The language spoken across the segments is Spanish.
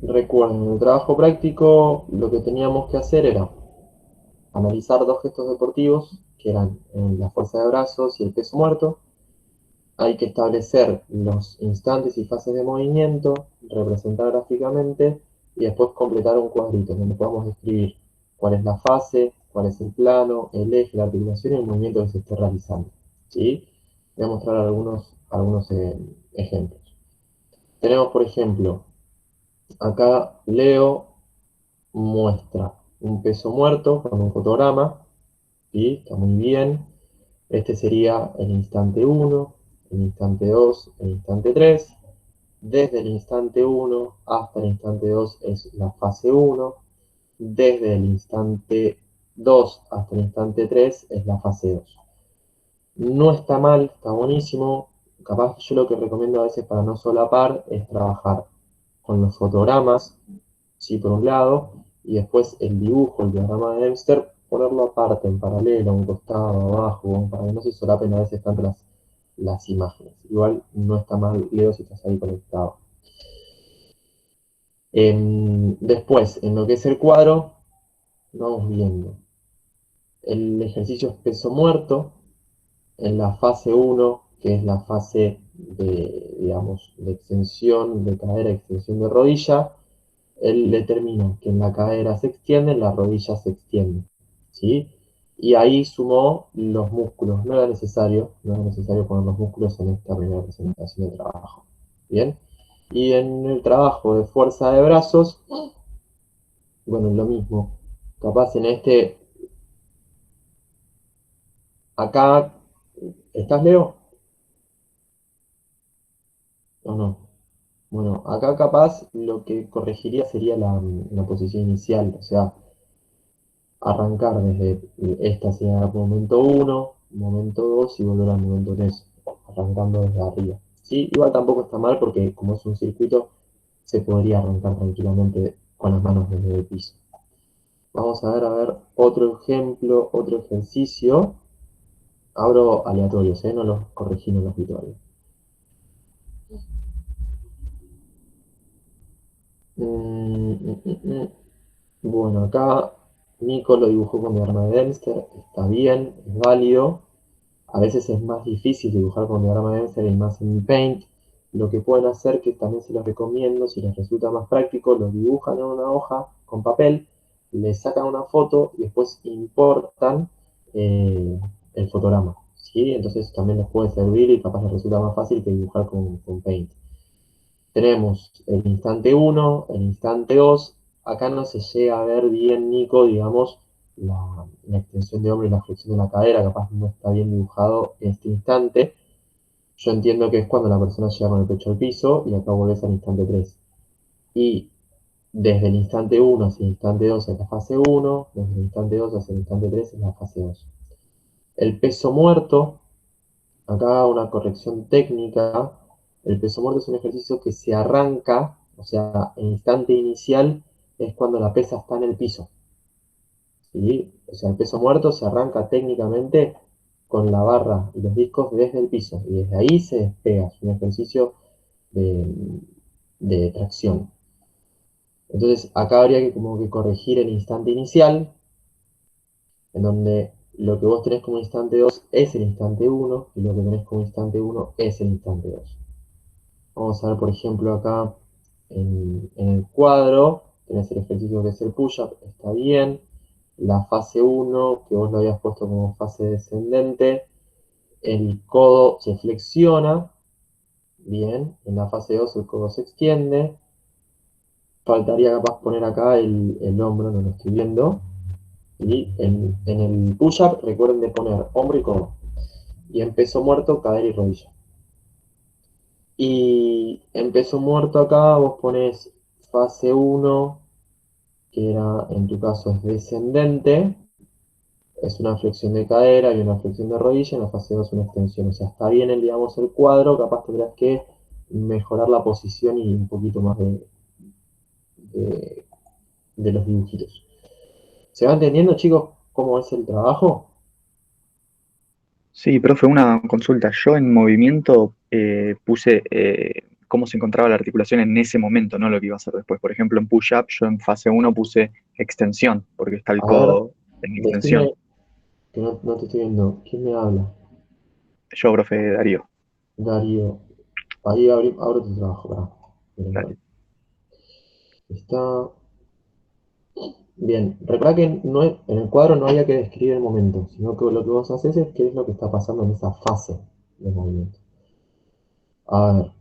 Recuerden, en el trabajo práctico lo que teníamos que hacer era analizar dos gestos deportivos, que eran la fuerza de brazos y el peso muerto. Hay que establecer los instantes y fases de movimiento, representar gráficamente y después completar un cuadrito donde podamos describir cuál es la fase, cuál es el plano, el eje, la articulación y el movimiento que se esté realizando. ¿Sí? Voy a mostrar algunos ejemplos. Tenemos, por ejemplo, acá Leo muestra un peso muerto con un fotograma, ¿sí? Está muy bien. Este sería el instante uno, el instante 2, el instante 3. Desde el instante uno hasta el instante 2 es la fase uno. Desde el instante 2 hasta el instante 3 es la fase 2. No está mal, está buenísimo. Capaz yo lo que recomiendo a veces para no solapar es trabajar con los fotogramas, sí, por un lado, y después el dibujo, el diagrama de Dempster, ponerlo aparte, en paralelo, a un costado, abajo, para que no se solapen a veces tanto las imágenes. Igual no está mal, Leo, si estás ahí conectado. Después, en lo que es el cuadro, vamos viendo. El ejercicio es peso muerto, en la fase uno, que es la fase de, digamos, de extensión de cadera, extensión de rodilla, él determina que en la cadera se extiende, en la rodilla se extiende, ¿sí? Y ahí sumó los músculos, no era necesario poner los músculos en esta primera presentación de trabajo, ¿bien? Y en el trabajo de fuerza de brazos, bueno, lo mismo, capaz en este, acá, ¿estás Leo? ¿O no? Bueno, acá capaz lo que corregiría sería la posición inicial, o sea, arrancar desde esta sería el momento uno, momento 2 y volver al momento 3, arrancando desde arriba. Sí, igual tampoco está mal porque como es un circuito, se podría arrancar tranquilamente con las manos desde el piso. Vamos a ver otro ejemplo, otro ejercicio. Abro aleatorios, no los corregí, no los vi todavía. Bueno, acá Nico lo dibujó con mi arma de Dempster, está bien, es válido. A veces es más difícil dibujar con diagrama de Dempster y más en Paint. Lo que pueden hacer, que también se los recomiendo, si les resulta más práctico, lo dibujan en una hoja con papel, le sacan una foto y después importan eh, el fotograma. ¿Sí? Entonces también les puede servir y capaz les resulta más fácil que dibujar con Paint. Tenemos el instante uno, el instante 2. Acá no se llega a ver bien, Nico, digamos, la extensión de hombro y la flexión de la cadera, capaz no está bien dibujado en este instante. Yo entiendo que es cuando la persona llega con el pecho al piso y acá volvés al instante 3. Y desde el instante uno hacia el instante 2 es la fase uno, desde el instante 2 hacia el instante 3 es la fase 2. El peso muerto, acá una corrección técnica. El peso muerto es un ejercicio que se arranca, o sea, el instante inicial es cuando la pesa está en el piso, ¿sí? O sea, el peso muerto se arranca técnicamente con la barra y los discos desde el piso, y desde ahí se despega, es un ejercicio de, de tracción. Entonces, acá habría que como que corregir el instante inicial, en donde lo que vos tenés como instante 2 es el instante uno y lo que tenés como instante uno es el instante 2. Vamos a ver, por ejemplo, acá en el cuadro, tenés el ejercicio que es el push-up, está bien. La fase uno que vos lo habías puesto como fase descendente, el codo se flexiona, bien. En la fase 2 el codo se extiende. Faltaría capaz poner acá el hombro, no lo estoy viendo. Y en el push-up recuerden de poner hombro y codo. Y en peso muerto, cadera y rodilla. Y en peso muerto acá vos pones fase uno, que era, en tu caso es descendente, es una flexión de cadera y una flexión de rodilla, en la fase 2 una extensión. O sea, está bien digamos, el cuadro, capaz tendrás que mejorar la posición y un poquito más de, de los dibujitos. ¿Se va entendiendo, chicos, cómo es el trabajo? Sí, profe, una consulta. Yo en movimiento puse cómo se encontraba la articulación en ese momento, no lo que iba a hacer después. Por ejemplo, en push-up yo en fase uno puse extensión, porque está el A ver, codo en extensión. decime que no te estoy viendo. ¿Quién me habla? Yo, profe Darío. Darío. Ahí abro tu trabajo, pará. Mira, Dale. está bien. Recuerda que en el cuadro no había que describir el momento, sino que lo que vos haces es qué es lo que está pasando en esa fase del movimiento. A ver,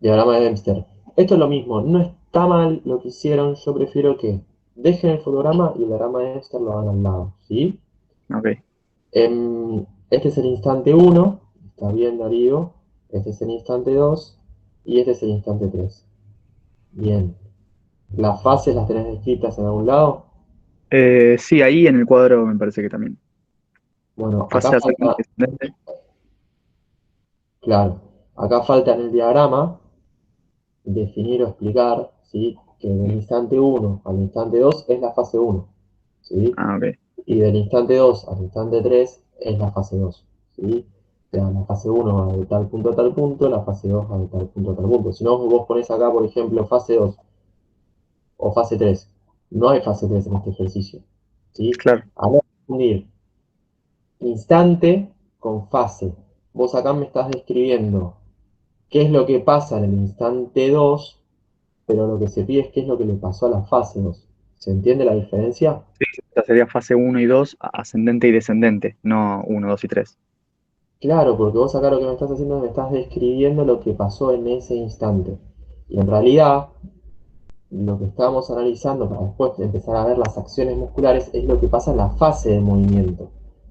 diagrama de Dempster. Esto es lo mismo, no está mal lo que hicieron, yo prefiero que dejen el fotograma y el diagrama de Dempster lo hagan al lado, ¿sí? Ok, Este es el instante uno, está bien Darío, este es el instante 2 y este es el instante 3. Bien, las fases las tenés escritas en algún lado. sí, ahí en el cuadro me parece que también. Bueno, acá Fase ascendente falta, y descendente. claro, acá falta en el diagrama definir o explicar, ¿sí? Que del instante uno al instante 2 es la fase uno, ¿sí? Ah, ok. Y del instante 2 al instante 3 es la fase 2, ¿sí? O sea, la fase uno va de tal punto a tal punto, la fase 2 va de tal punto a tal punto. Si no, vos ponés acá, por ejemplo, fase 2 o fase 3. No hay fase 3 en este ejercicio, ¿sí? Claro, A ver, unir instante con fase. Vos acá me estás describiendo qué es lo que pasa en el instante 2, pero lo que se pide es qué es lo que le pasó a la fase 2. ¿Se entiende la diferencia? sí, esta sería fase uno y 2, ascendente y descendente, no uno, 2 y 3. Claro, porque vos acá lo que me estás haciendo es me estás describiendo lo que pasó en ese instante. Y en realidad, lo que estábamos analizando para después empezar a ver las acciones musculares es lo que pasa en la fase de movimiento.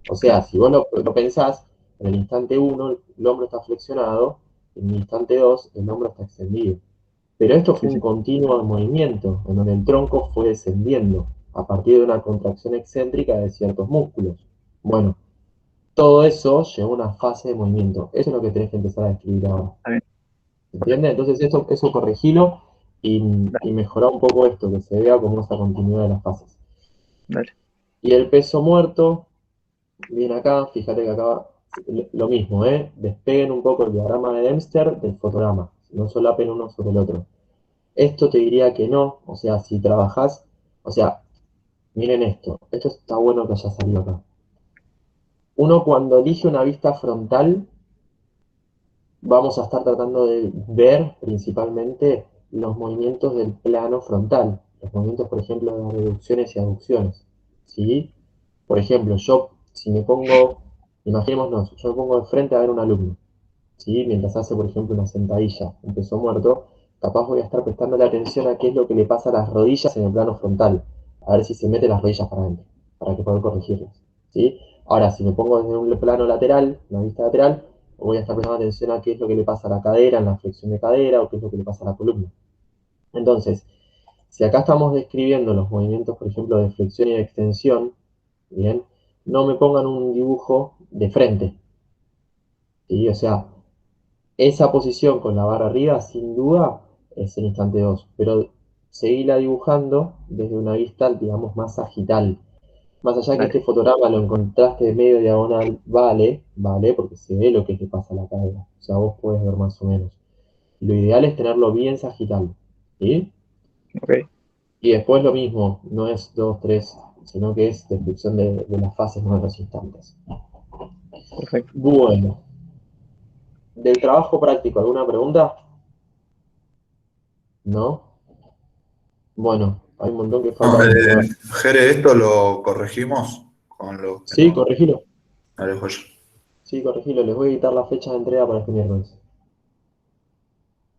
O sea, Claro, si vos lo pensás, en el instante uno el hombro está flexionado, en el instante 2 el hombro está extendido. Pero esto sí, fue un sí, continuo movimiento, en donde el tronco fue descendiendo a partir de una contracción excéntrica de ciertos músculos. Bueno, todo eso lleva a una fase de movimiento. Eso es lo que tenés que empezar a describir ahora. está bien, ok, ¿Entiendes? Entonces eso corregilo y dale, mejorá un poco esto, que se vea como esa continuidad de las fases. dale, Y el peso muerto, viene acá, fíjate que acá lo mismo, ¿eh? Despeguen un poco el diagrama de Dempster del fotograma, no solapen uno sobre el otro. Esto te diría que no, o sea, si trabajás, o sea, miren esto está bueno que haya salido acá. Uno cuando elige una vista frontal, vamos a estar tratando de ver principalmente los movimientos del plano frontal, los movimientos, por ejemplo, de reducciones y aducciones, ¿sí? Por ejemplo, yo, si me pongo, imaginémonos, yo me pongo de frente a ver un alumno, ¿sí? Mientras hace, por ejemplo, una sentadilla, un peso muerto, capaz voy a estar prestando la atención a qué es lo que le pasa a las rodillas en el plano frontal, a ver si se mete las rodillas para adentro, para que poder corregirlas, ¿sí? Ahora, si me pongo desde un plano lateral, una vista lateral, voy a estar prestando atención a qué es lo que le pasa a la cadera, en la flexión de cadera, o qué es lo que le pasa a la columna. Entonces, si acá estamos describiendo los movimientos, por ejemplo, de flexión y de extensión, bien, no me pongan un dibujo de frente, ¿sí? O sea, esa posición con la barra arriba, sin duda, es el instante 2, pero seguíla dibujando desde una vista, digamos, más sagital. Más allá que este dale, fotograma lo encontraste de medio diagonal, vale, porque se ve lo que le pasa a la cadera. O sea, vos podés ver más o menos. Lo ideal es tenerlo bien sagital, ¿sí? ok, Y después lo mismo, no es 2 3 sino que es descripción de las fases, no de los instantes. perfecto. Bueno, del trabajo práctico, ¿alguna pregunta? ¿No? Bueno, hay un montón que falta No, resolver. Jere, esto lo corregimos con lo que Sí, no. corregilo. Dale, joya. Sí, corregilo. Les voy a editar la fecha de entrega para este miércoles.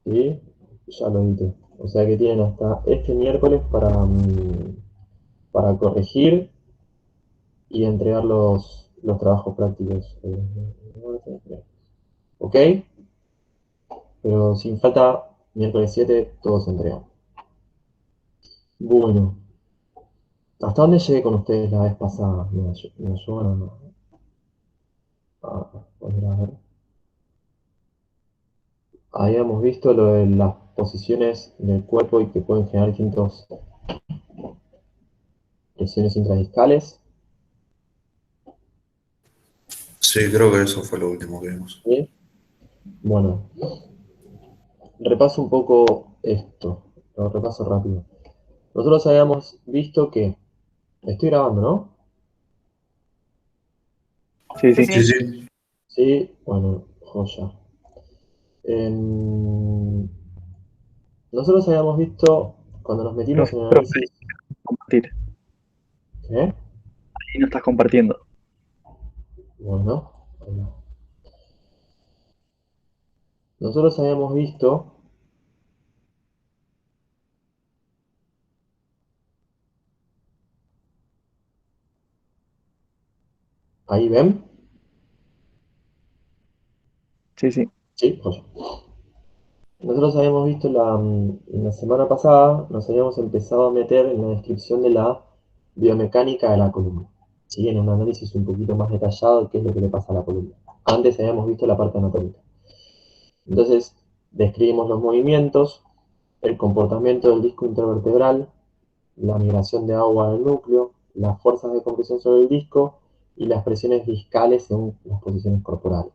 ¿Sí? Ya lo edité. O sea que tienen hasta este miércoles para corregir y entregar los trabajos prácticos. ¿Ok? Pero sin falta, miércoles 7 todos se entregan. Bueno, ¿hasta dónde llegué con ustedes la vez pasada? Me ayudan a poner a ver. Habíamos visto lo de las posiciones del cuerpo y que pueden generar distintas presiones intradiscales. Sí, creo que eso fue lo último que vimos. ¿Sí? Bueno, repaso un poco esto, lo repaso rápido. Nosotros habíamos visto que, estoy grabando, ¿no? Sí, sí. Sí, sí. Sí, bueno, joya. Em, nosotros habíamos visto, cuando nos metimos en el Profe, análisis, compartir. ¿qué? Ahí no estás compartiendo. Bueno, ahí va. Nosotros habíamos visto, ¿ahí ven? Sí, sí. Sí, joya. Nosotros habíamos visto la semana pasada, nos habíamos empezado a meter en la descripción de la biomecánica de la columna. ¿Sí? En un análisis un poquito más detallado de qué es lo que le pasa a la columna. Antes habíamos visto la parte anatómica. Entonces, describimos los movimientos, el comportamiento del disco intervertebral, la migración de agua del núcleo, las fuerzas de compresión sobre el disco y las presiones discales según las posiciones corporales.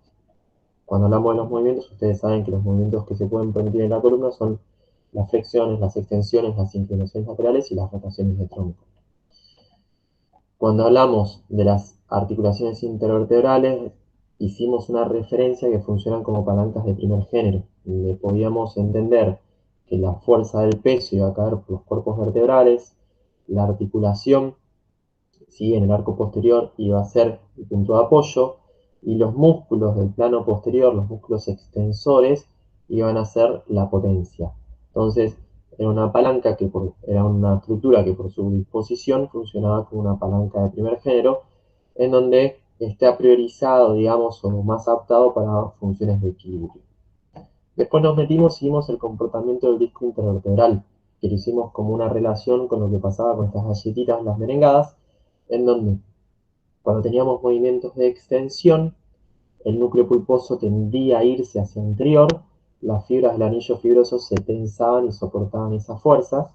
Cuando hablamos de los movimientos, ustedes saben que los movimientos que se pueden permitir en la columna son las flexiones, las extensiones, las inclinaciones laterales y las rotaciones de tronco. Cuando hablamos de las articulaciones intervertebrales, hicimos una referencia que funcionan como palancas de primer género, donde podíamos entender que la fuerza del peso iba a caer por los cuerpos vertebrales, la articulación, ¿sí? En el arco posterior iba a ser el punto de apoyo, y los músculos del plano posterior, los músculos extensores, iban a ser la potencia. Entonces, era una palanca era una estructura que por su disposición funcionaba como una palanca de primer género, en donde está priorizado, digamos, o más adaptado para funciones de equilibrio. Después nos metimos y vimos el comportamiento del disco intervertebral, que lo hicimos como una relación con lo que pasaba con estas galletitas, las merengadas, en donde cuando teníamos movimientos de extensión, el núcleo pulposo tendía a irse hacia el interior, las fibras del anillo fibroso se tensaban y soportaban esas fuerzas,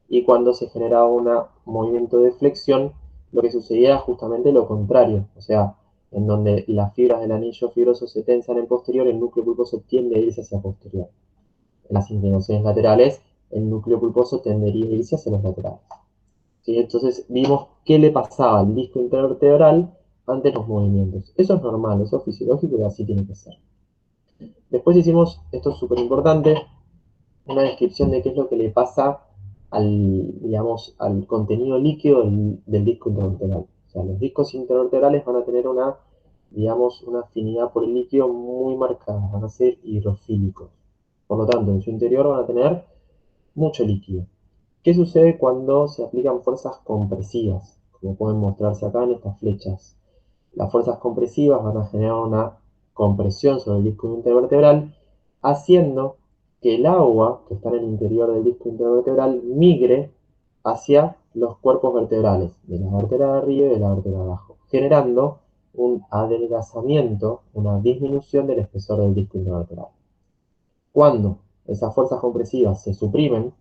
y cuando se generaba un movimiento de flexión, lo que sucedía era justamente lo contrario, o sea, en donde las fibras del anillo fibroso se tensan en posterior, el núcleo pulposo tiende a irse hacia posterior. En las inclinaciones laterales, el núcleo pulposo tendería a irse hacia los laterales. ¿Sí? Entonces vimos qué le pasaba al disco intervertebral ante los movimientos. Eso es normal, eso es fisiológico y así tiene que ser. Después hicimos, esto es súper importante, una descripción de qué es lo que le pasa digamos, al contenido líquido del disco intervertebral. O sea, los discos intervertebrales van a tener digamos, una afinidad por el líquido muy marcada, van a ser hidrofílicos. Por lo tanto, en su interior van a tener mucho líquido. ¿Qué sucede cuando se aplican fuerzas compresivas? Como pueden mostrarse acá en estas flechas. Las fuerzas compresivas van a generar una compresión sobre el disco intervertebral, haciendo que el agua que está en el interior del disco intervertebral migre hacia los cuerpos vertebrales, de la vértebra de arriba y de la vértebra de abajo, generando un adelgazamiento, una disminución del espesor del disco intervertebral. Cuando esas fuerzas compresivas se suprimen,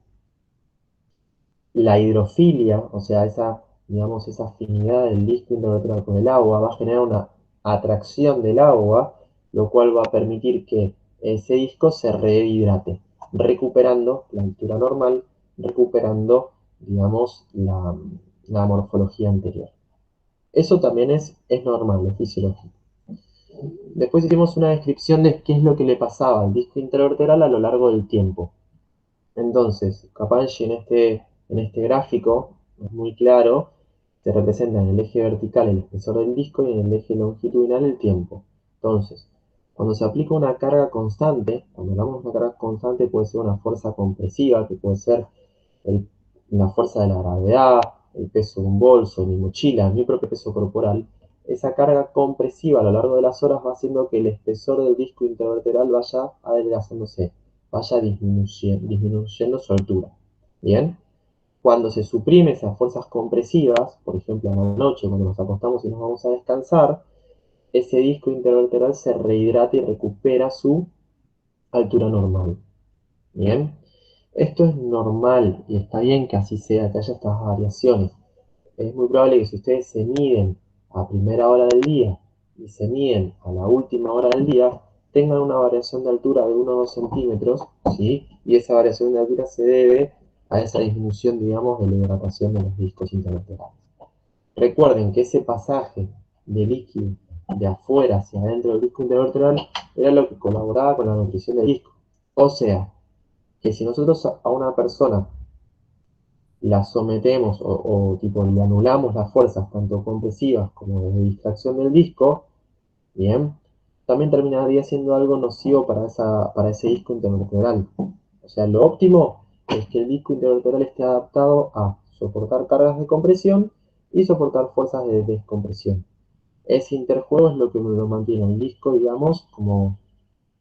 la hidrofilia, o sea, digamos, esa afinidad del disco intervertebral con el agua, va a generar una atracción del agua, lo cual va a permitir que ese disco se rehidrate, recuperando la altura normal, recuperando, digamos, la morfología anterior. Eso también es normal, es fisiológico. Después hicimos una descripción de qué es lo que le pasaba al disco intervertebral a lo largo del tiempo. Entonces, Kapalji en este gráfico es muy claro, se representa en el eje vertical el espesor del disco y en el eje longitudinal el tiempo. Entonces, cuando se aplica una carga constante, cuando hablamos de una carga constante puede ser una fuerza compresiva, que puede ser el- la fuerza de la gravedad, el peso de un bolso, mi mochila, mi propio peso corporal. Esa carga compresiva a lo largo de las horas va haciendo que el espesor del disco intervertebral vaya adelgazándose, vaya disminuyendo su altura. Bien, cuando se suprime esas fuerzas compresivas, por ejemplo a la noche cuando nos acostamos y nos vamos a descansar, ese disco intervertebral se rehidrata y recupera su altura normal. Bien, esto es normal y está bien que así sea, que haya estas variaciones. Es muy probable que si ustedes se miden a primera hora del día y se miden a la última hora del día, tengan una variación de altura de 1 o 2 centímetros, ¿sí? Y esa variación de altura se debe a esa disminución, digamos, de la hidratación de los discos intervertebrales. Recuerden que ese pasaje de líquido de afuera hacia adentro del disco intervertebral era lo que colaboraba con la nutrición del disco. O sea, que si nosotros a una persona la sometemos o tipo le anulamos las fuerzas tanto compresivas como de distracción del disco, bien, también terminaría siendo algo nocivo para ese disco intervertebral. O sea, lo óptimo es que el disco intervertebral esté adaptado a soportar cargas de compresión y soportar fuerzas de descompresión. Ese interjuego es lo que lo mantiene el disco, digamos, como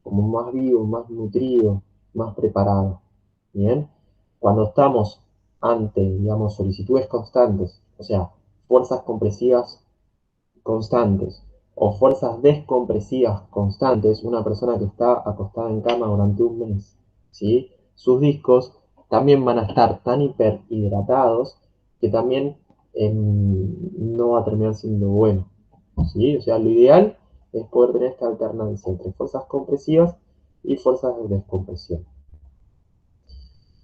más vivo, más nutrido, más preparado. Bien, cuando estamos ante, digamos, solicitudes constantes, o sea, fuerzas compresivas constantes o fuerzas descompresivas constantes, una persona que está acostada en cama durante un mes, ¿sí? Sus discos también van a estar tan hiperhidratados que también no va a terminar siendo bueno, ¿sí? O sea, lo ideal es poder tener esta alternancia entre fuerzas compresivas y fuerzas de descompresión.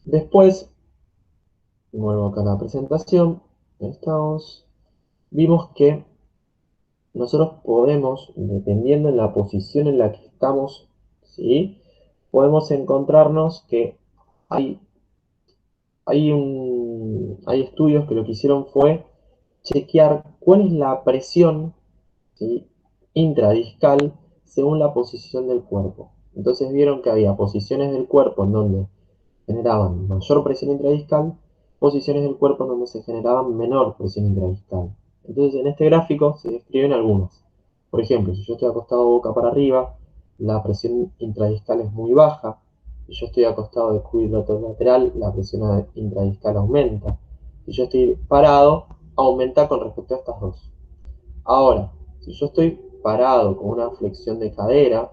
Después, vuelvo acá a la presentación, estamos, vimos que nosotros podemos, dependiendo en la posición en la que estamos, ¿sí? Podemos encontrarnos que hay, hay estudios que lo que hicieron fue chequear cuál es la presión, ¿sí? Intradiscal según la posición del cuerpo. Entonces vieron que había posiciones del cuerpo en donde generaban mayor presión intradiscal, posiciones del cuerpo en donde se generaban menor presión intradiscal. Entonces en este gráfico se describen algunas. Por ejemplo, si yo estoy acostado boca para arriba, la presión intradiscal es muy baja. Si yo estoy acostado de cuádriceps lateral, la presión intradiscal aumenta. Si yo estoy parado, aumenta con respecto a estas dos. Ahora, si yo estoy parado con una flexión de cadera,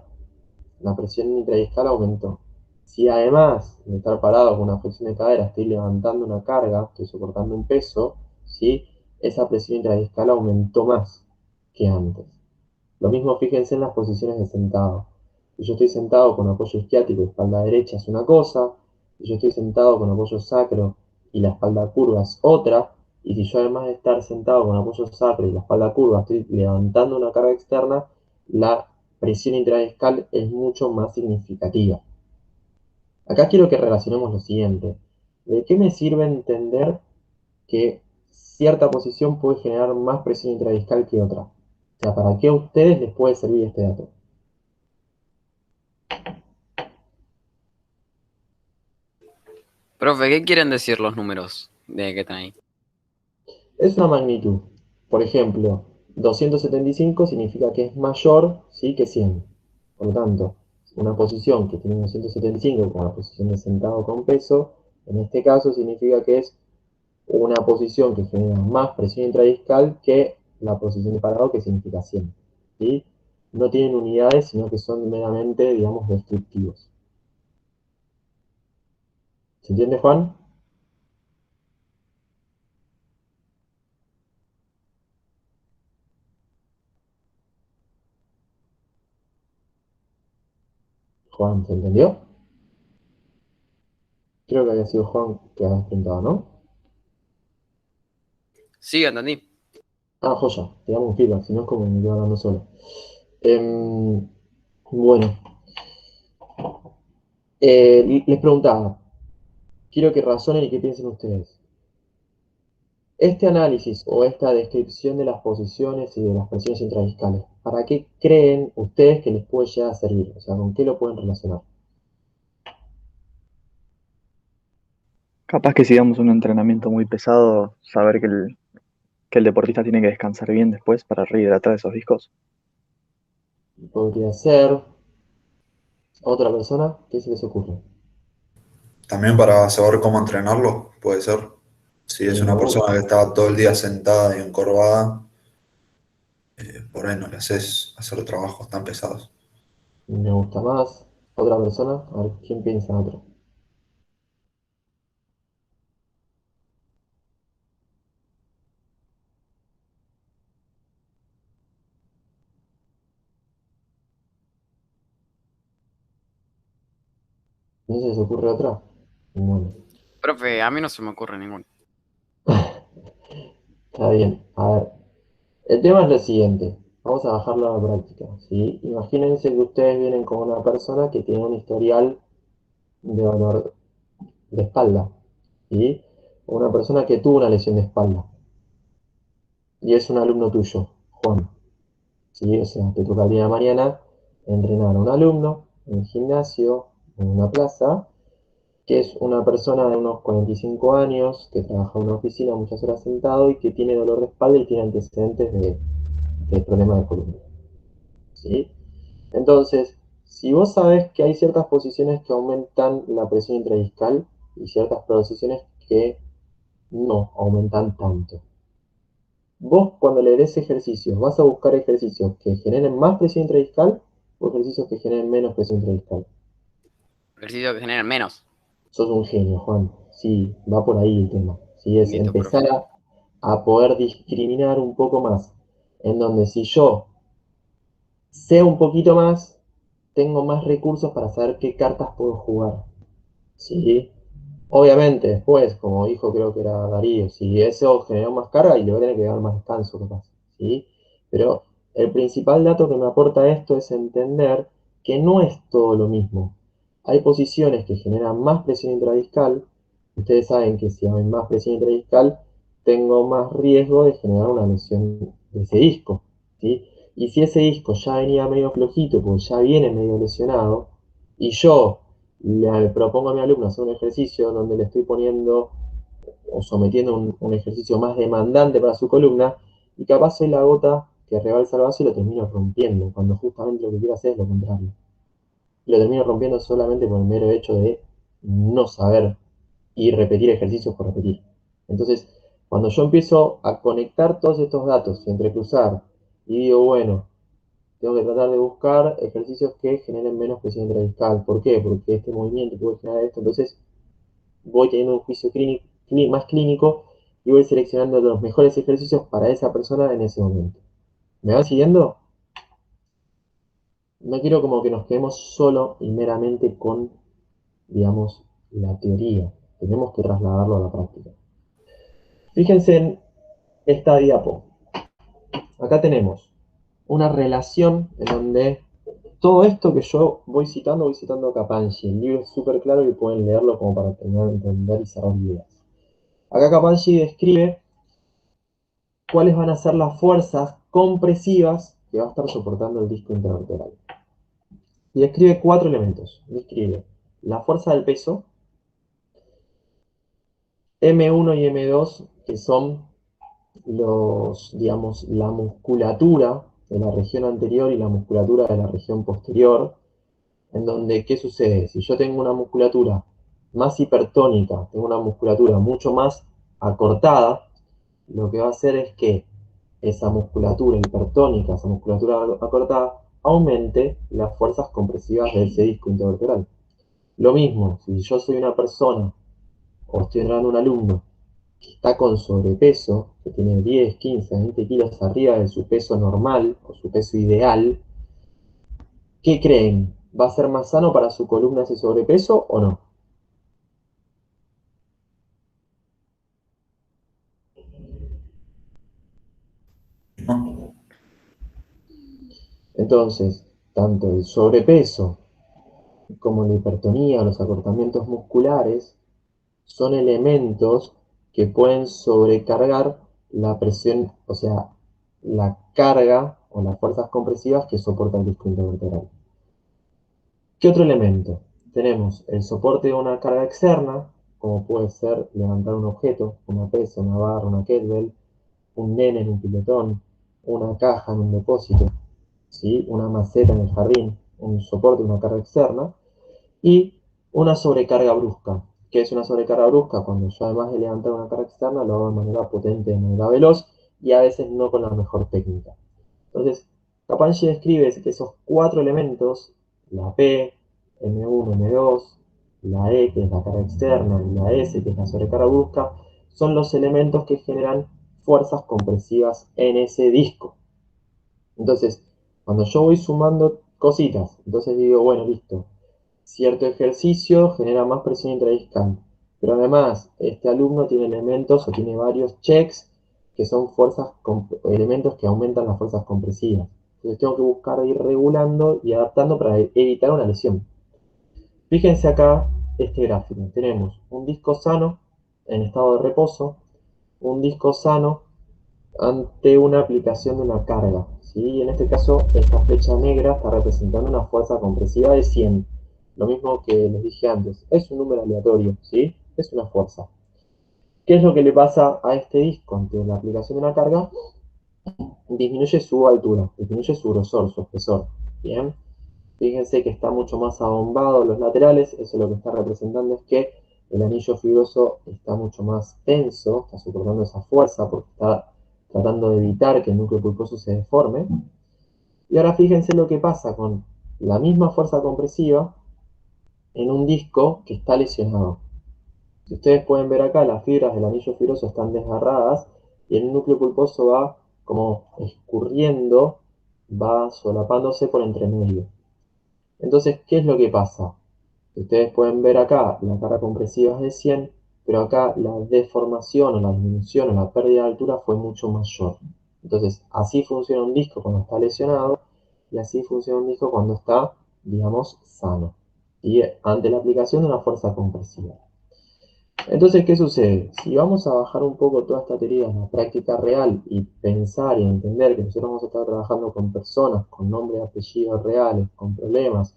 la presión intradiscal aumentó. Si además de estar parado con una flexión de cadera estoy levantando una carga, estoy soportando un peso, ¿sí? Esa presión intradiscal aumentó más que antes. Lo mismo fíjense en las posiciones de sentado. Si yo estoy sentado con apoyo isquiático y espalda derecha es una cosa, si yo estoy sentado con apoyo sacro y la espalda curva es otra, y si yo además de estar sentado con apoyo sacro y la espalda curva estoy levantando una carga externa, la presión intradiscal es mucho más significativa. Acá quiero que relacionemos lo siguiente. ¿De qué me sirve entender que cierta posición puede generar más presión intradiscal que otra? O sea, ¿para qué a ustedes les puede servir este dato? Profe, ¿qué quieren decir los números de que están ahí? Es una magnitud. Por ejemplo, 275 significa que es mayor, ¿sí?, que 100. Por lo tanto, una posición que tiene 275 como la posición de sentado con peso, en este caso significa que es una posición que genera más presión intradiscal que la posición de parado, que significa 100. ¿Sí? No tienen unidades, sino que son meramente, digamos, descriptivos. ¿Se entiende, Juan? Juan, ¿se entendió? Creo que había sido Juan que había preguntado, ¿no? Sí, entendí. Ah, joya, te damos un feedback, si no es como me quedo hablando solo. Bueno, les preguntaba, quiero que razonen y que piensen ustedes. Este análisis o esta descripción de las posiciones y de las presiones intradiscales, ¿para qué creen ustedes que les puede llegar a servir? O sea, ¿con qué lo pueden relacionar? Capaz que si damos un entrenamiento muy pesado, saber que el deportista tiene que descansar bien después para rehidratar esos discos. Podría ser otra persona, ¿qué se les ocurre? También para saber cómo entrenarlo, puede ser. Si es una Me persona que está todo el día sentada y encorvada, por ahí no le haces hacer trabajos tan pesados. gusta más. Otra persona, a ver, ¿quién piensa en otro? ¿No se les ocurre otra? Bueno, Profe, a mí no se me ocurre ninguno. está bien. A ver, el tema es lo siguiente. Vamos a bajarlo a la práctica, ¿sí? Imagínense que ustedes vienen con una persona que tiene un historial de dolor de espalda, ¿sí? O una persona que tuvo una lesión de espalda y es un alumno tuyo, Juan, ¿sí? O sea, te toca el día de mañana entrenar a un alumno en el gimnasio, en una plaza, que es una persona de unos 45 años, que trabaja en una oficina muchas horas sentado y que tiene dolor de espalda y tiene antecedentes de problemas de columna, ¿sí? Entonces, si vos sabés que hay ciertas posiciones que aumentan la presión intradiscal y ciertas posiciones que no aumentan tanto, vos cuando le des ejercicios, vas a buscar ejercicios que generen más presión intradiscal o ejercicios que generen menos presión intradiscal. Ejercicio que generan menos. Sos un genio, Juan. Sí, va por ahí el tema. Sí, es Listo, profe. empezar a poder discriminar un poco más. En donde si yo sé un poquito más, tengo más recursos para saber qué cartas puedo jugar. ¿Sí? Obviamente, después, como dijo creo que era Darío, si eso generó más carga y le voy a tener que dar más descanso, capaz, ¿sí? Pero el principal dato que me aporta esto es entender que no es todo lo mismo. Hay posiciones que generan más presión intradiscal. Ustedes saben que si hay más presión intradiscal, tengo más riesgo de generar una lesión de ese disco, ¿sí? Y si ese disco ya venía medio flojito, porque ya viene medio lesionado, y yo le propongo a mi alumno hacer un ejercicio donde le estoy poniendo o sometiendo un ejercicio más demandante para su columna, y capaz soy la gota que rebalsa el vaso y lo termino rompiendo, cuando justamente lo que quiero hacer es lo contrario. Y lo termino rompiendo solamente por el mero hecho de no saber y repetir ejercicios por repetir. Entonces, cuando yo empiezo a conectar todos estos datos, entrecruzar, y digo, bueno, tengo que tratar de buscar ejercicios que generen menos presión intradiscal. ¿Por qué? Porque este movimiento puede generar esto. Entonces, voy teniendo un juicio más clínico y voy seleccionando los mejores ejercicios para esa persona en ese momento. ¿Me va siguiendo? No quiero como que nos quedemos solo y meramente con, digamos, la teoría. Tenemos que trasladarlo a la práctica. Fíjense en esta diapo. Acá tenemos una relación en donde todo esto que yo voy citando a Capangi. El libro es súper claro y pueden leerlo como para terminar de entender y cerrar ideas. Acá Capangi describe cuáles van a ser las fuerzas compresivas que va a estar soportando el disco intervertebral. Y describe cuatro elementos. Describe la fuerza del peso, M1 y M2, que son digamos, la musculatura de la región anterior y la musculatura de la región posterior, en donde, ¿qué sucede? Si yo tengo una musculatura más hipertónica, tengo una musculatura mucho más acortada, lo que va a hacer es que esa musculatura hipertónica, esa musculatura acortada, aumente las fuerzas compresivas de ese disco intervertebral. Lo mismo, si yo soy una persona o estoy entrenando a un alumno que está con sobrepeso, que tiene 10, 15, 20 kilos arriba de su peso normal o su peso ideal, ¿qué creen? ¿Va a ser más sano para su columna ese sobrepeso o no? ¿No? Entonces, tanto el sobrepeso como la hipertonía, los acortamientos musculares, son elementos que pueden sobrecargar la presión, o sea, la carga o las fuerzas compresivas que soporta el disco intervertebral. ¿Qué otro elemento? Tenemos el soporte de una carga externa, como puede ser levantar un objeto, una pesa, una barra, una kettlebell, un nene en un pilotón, una caja en un depósito, ¿sí? Una maceta en el jardín, un soporte, una carga externa, y una sobrecarga brusca. ¿Qué es una sobrecarga brusca? Cuando yo además de levantar una carga externa lo hago de manera potente, de manera veloz y a veces no con la mejor técnica. Entonces, Capangi describe que esos cuatro elementos, la P, M1, M2, la E, que es la carga externa, y la S, que es la sobrecarga brusca, son los elementos que generan fuerzas compresivas en ese disco. Entonces, cuando yo voy sumando cositas, entonces digo, bueno, listo, cierto ejercicio genera más presión intradiscal. Pero además, este alumno tiene elementos o tiene varios checks que son elementos que aumentan las fuerzas compresivas. Entonces tengo que buscar ir regulando y adaptando para evitar una lesión. Fíjense acá este gráfico. Tenemos un disco sano en estado de reposo, un disco sano ante una aplicación de una carga, ¿sí? Y en este caso, esta flecha negra está representando una fuerza compresiva de 100. Lo mismo que les dije antes, es un número aleatorio, ¿sí? Es una fuerza. ¿Qué es lo que le pasa a este disco ante la aplicación de una carga? Disminuye su altura, disminuye su grosor, su espesor, ¿bien? Fíjense que está mucho más abombado los laterales, eso lo que está representando es que el anillo fibroso está mucho más tenso, está soportando esa fuerza porque está tratando de evitar que el núcleo pulposo se deforme. Y ahora fíjense lo que pasa con la misma fuerza compresiva en un disco que está lesionado. Si ustedes pueden ver acá, las fibras del anillo fibroso están desgarradas y el núcleo pulposo va como escurriendo, va solapándose por entre medio. Entonces, ¿qué es lo que pasa? Ustedes pueden ver acá, la carga compresiva es de 100, pero acá la deformación o la disminución o la pérdida de altura fue mucho mayor. Entonces, así funciona un disco cuando está lesionado y así funciona un disco cuando está, digamos, sano. Y ante la aplicación de una fuerza compresiva. Entonces, ¿qué sucede? Si vamos a bajar un poco toda esta teoría en la práctica real y pensar y entender que nosotros vamos a estar trabajando con personas con nombres y apellidos reales, con problemas,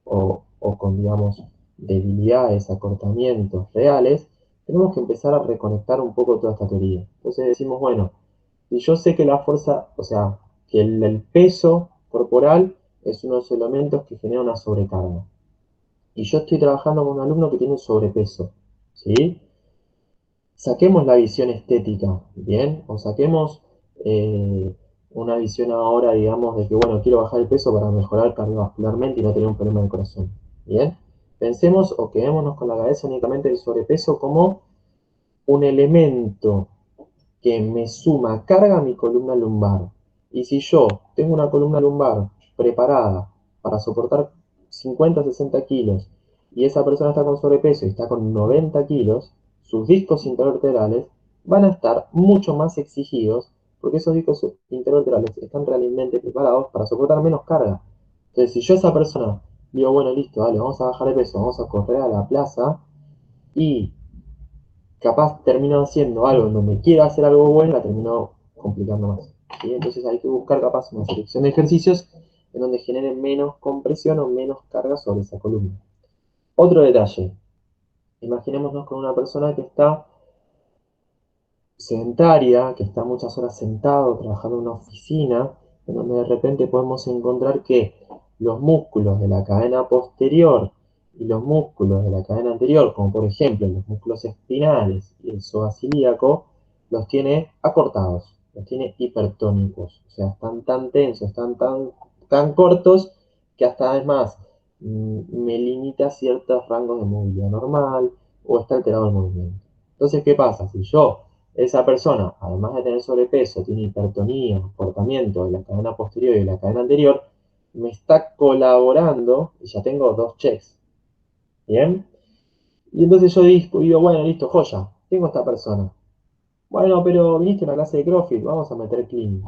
o con, digamos, debilidades, acortamientos reales, tenemos que empezar a reconectar un poco toda esta teoría. Entonces decimos, bueno, si yo sé que la fuerza, o sea, que el peso corporal es uno de los elementos que genera una sobrecarga. Y yo estoy trabajando con un alumno que tiene sobrepeso, ¿sí? Saquemos la visión estética, ¿bien? O saquemos una visión ahora, digamos, de que, bueno, quiero bajar el peso para mejorar cardiovascularmente y no tener un problema de corazón, ¿bien? Pensemos o quedémonos con la cabeza únicamente del sobrepeso como un elemento que me suma carga a mi columna lumbar. Y si yo tengo una columna lumbar preparada para soportar 50 o 60 kilos y esa persona está con sobrepeso y está con 90 kilos, sus discos intervertebrales van a estar mucho más exigidos porque esos discos intervertebrales están realmente preparados para soportar menos carga. Entonces, si yo a esa persona digo, bueno, listo, dale, vamos a bajar de peso, vamos a correr a la plaza y capaz termino haciendo algo en donde quiero hacer algo bueno, la termino complicando más, ¿sí? Entonces hay que buscar capaz una selección de ejercicios en donde generen menos compresión o menos carga sobre esa columna. Otro detalle, imaginémonos con una persona que está sedentaria, que está muchas horas sentado, trabajando en una oficina, en donde de repente podemos encontrar que los músculos de la cadena posterior y los músculos de la cadena anterior, como por ejemplo los músculos espinales y el psoas-ilíaco, los tiene acortados, los tiene hipertónicos, o sea, están tan tensos, están tan cortos que hasta además me limita ciertos rangos de movilidad normal o está alterado el movimiento. Entonces, ¿qué pasa? Si yo esa persona, además de tener sobrepeso, tiene hipertonía, comportamiento de la cadena posterior y de la cadena anterior, me está colaborando, y ya tengo dos checks, ¿bien? Y entonces yo digo, bueno, listo, joya, tengo esta persona. Bueno, pero viniste a una clase de CrossFit, vamos a meter clean.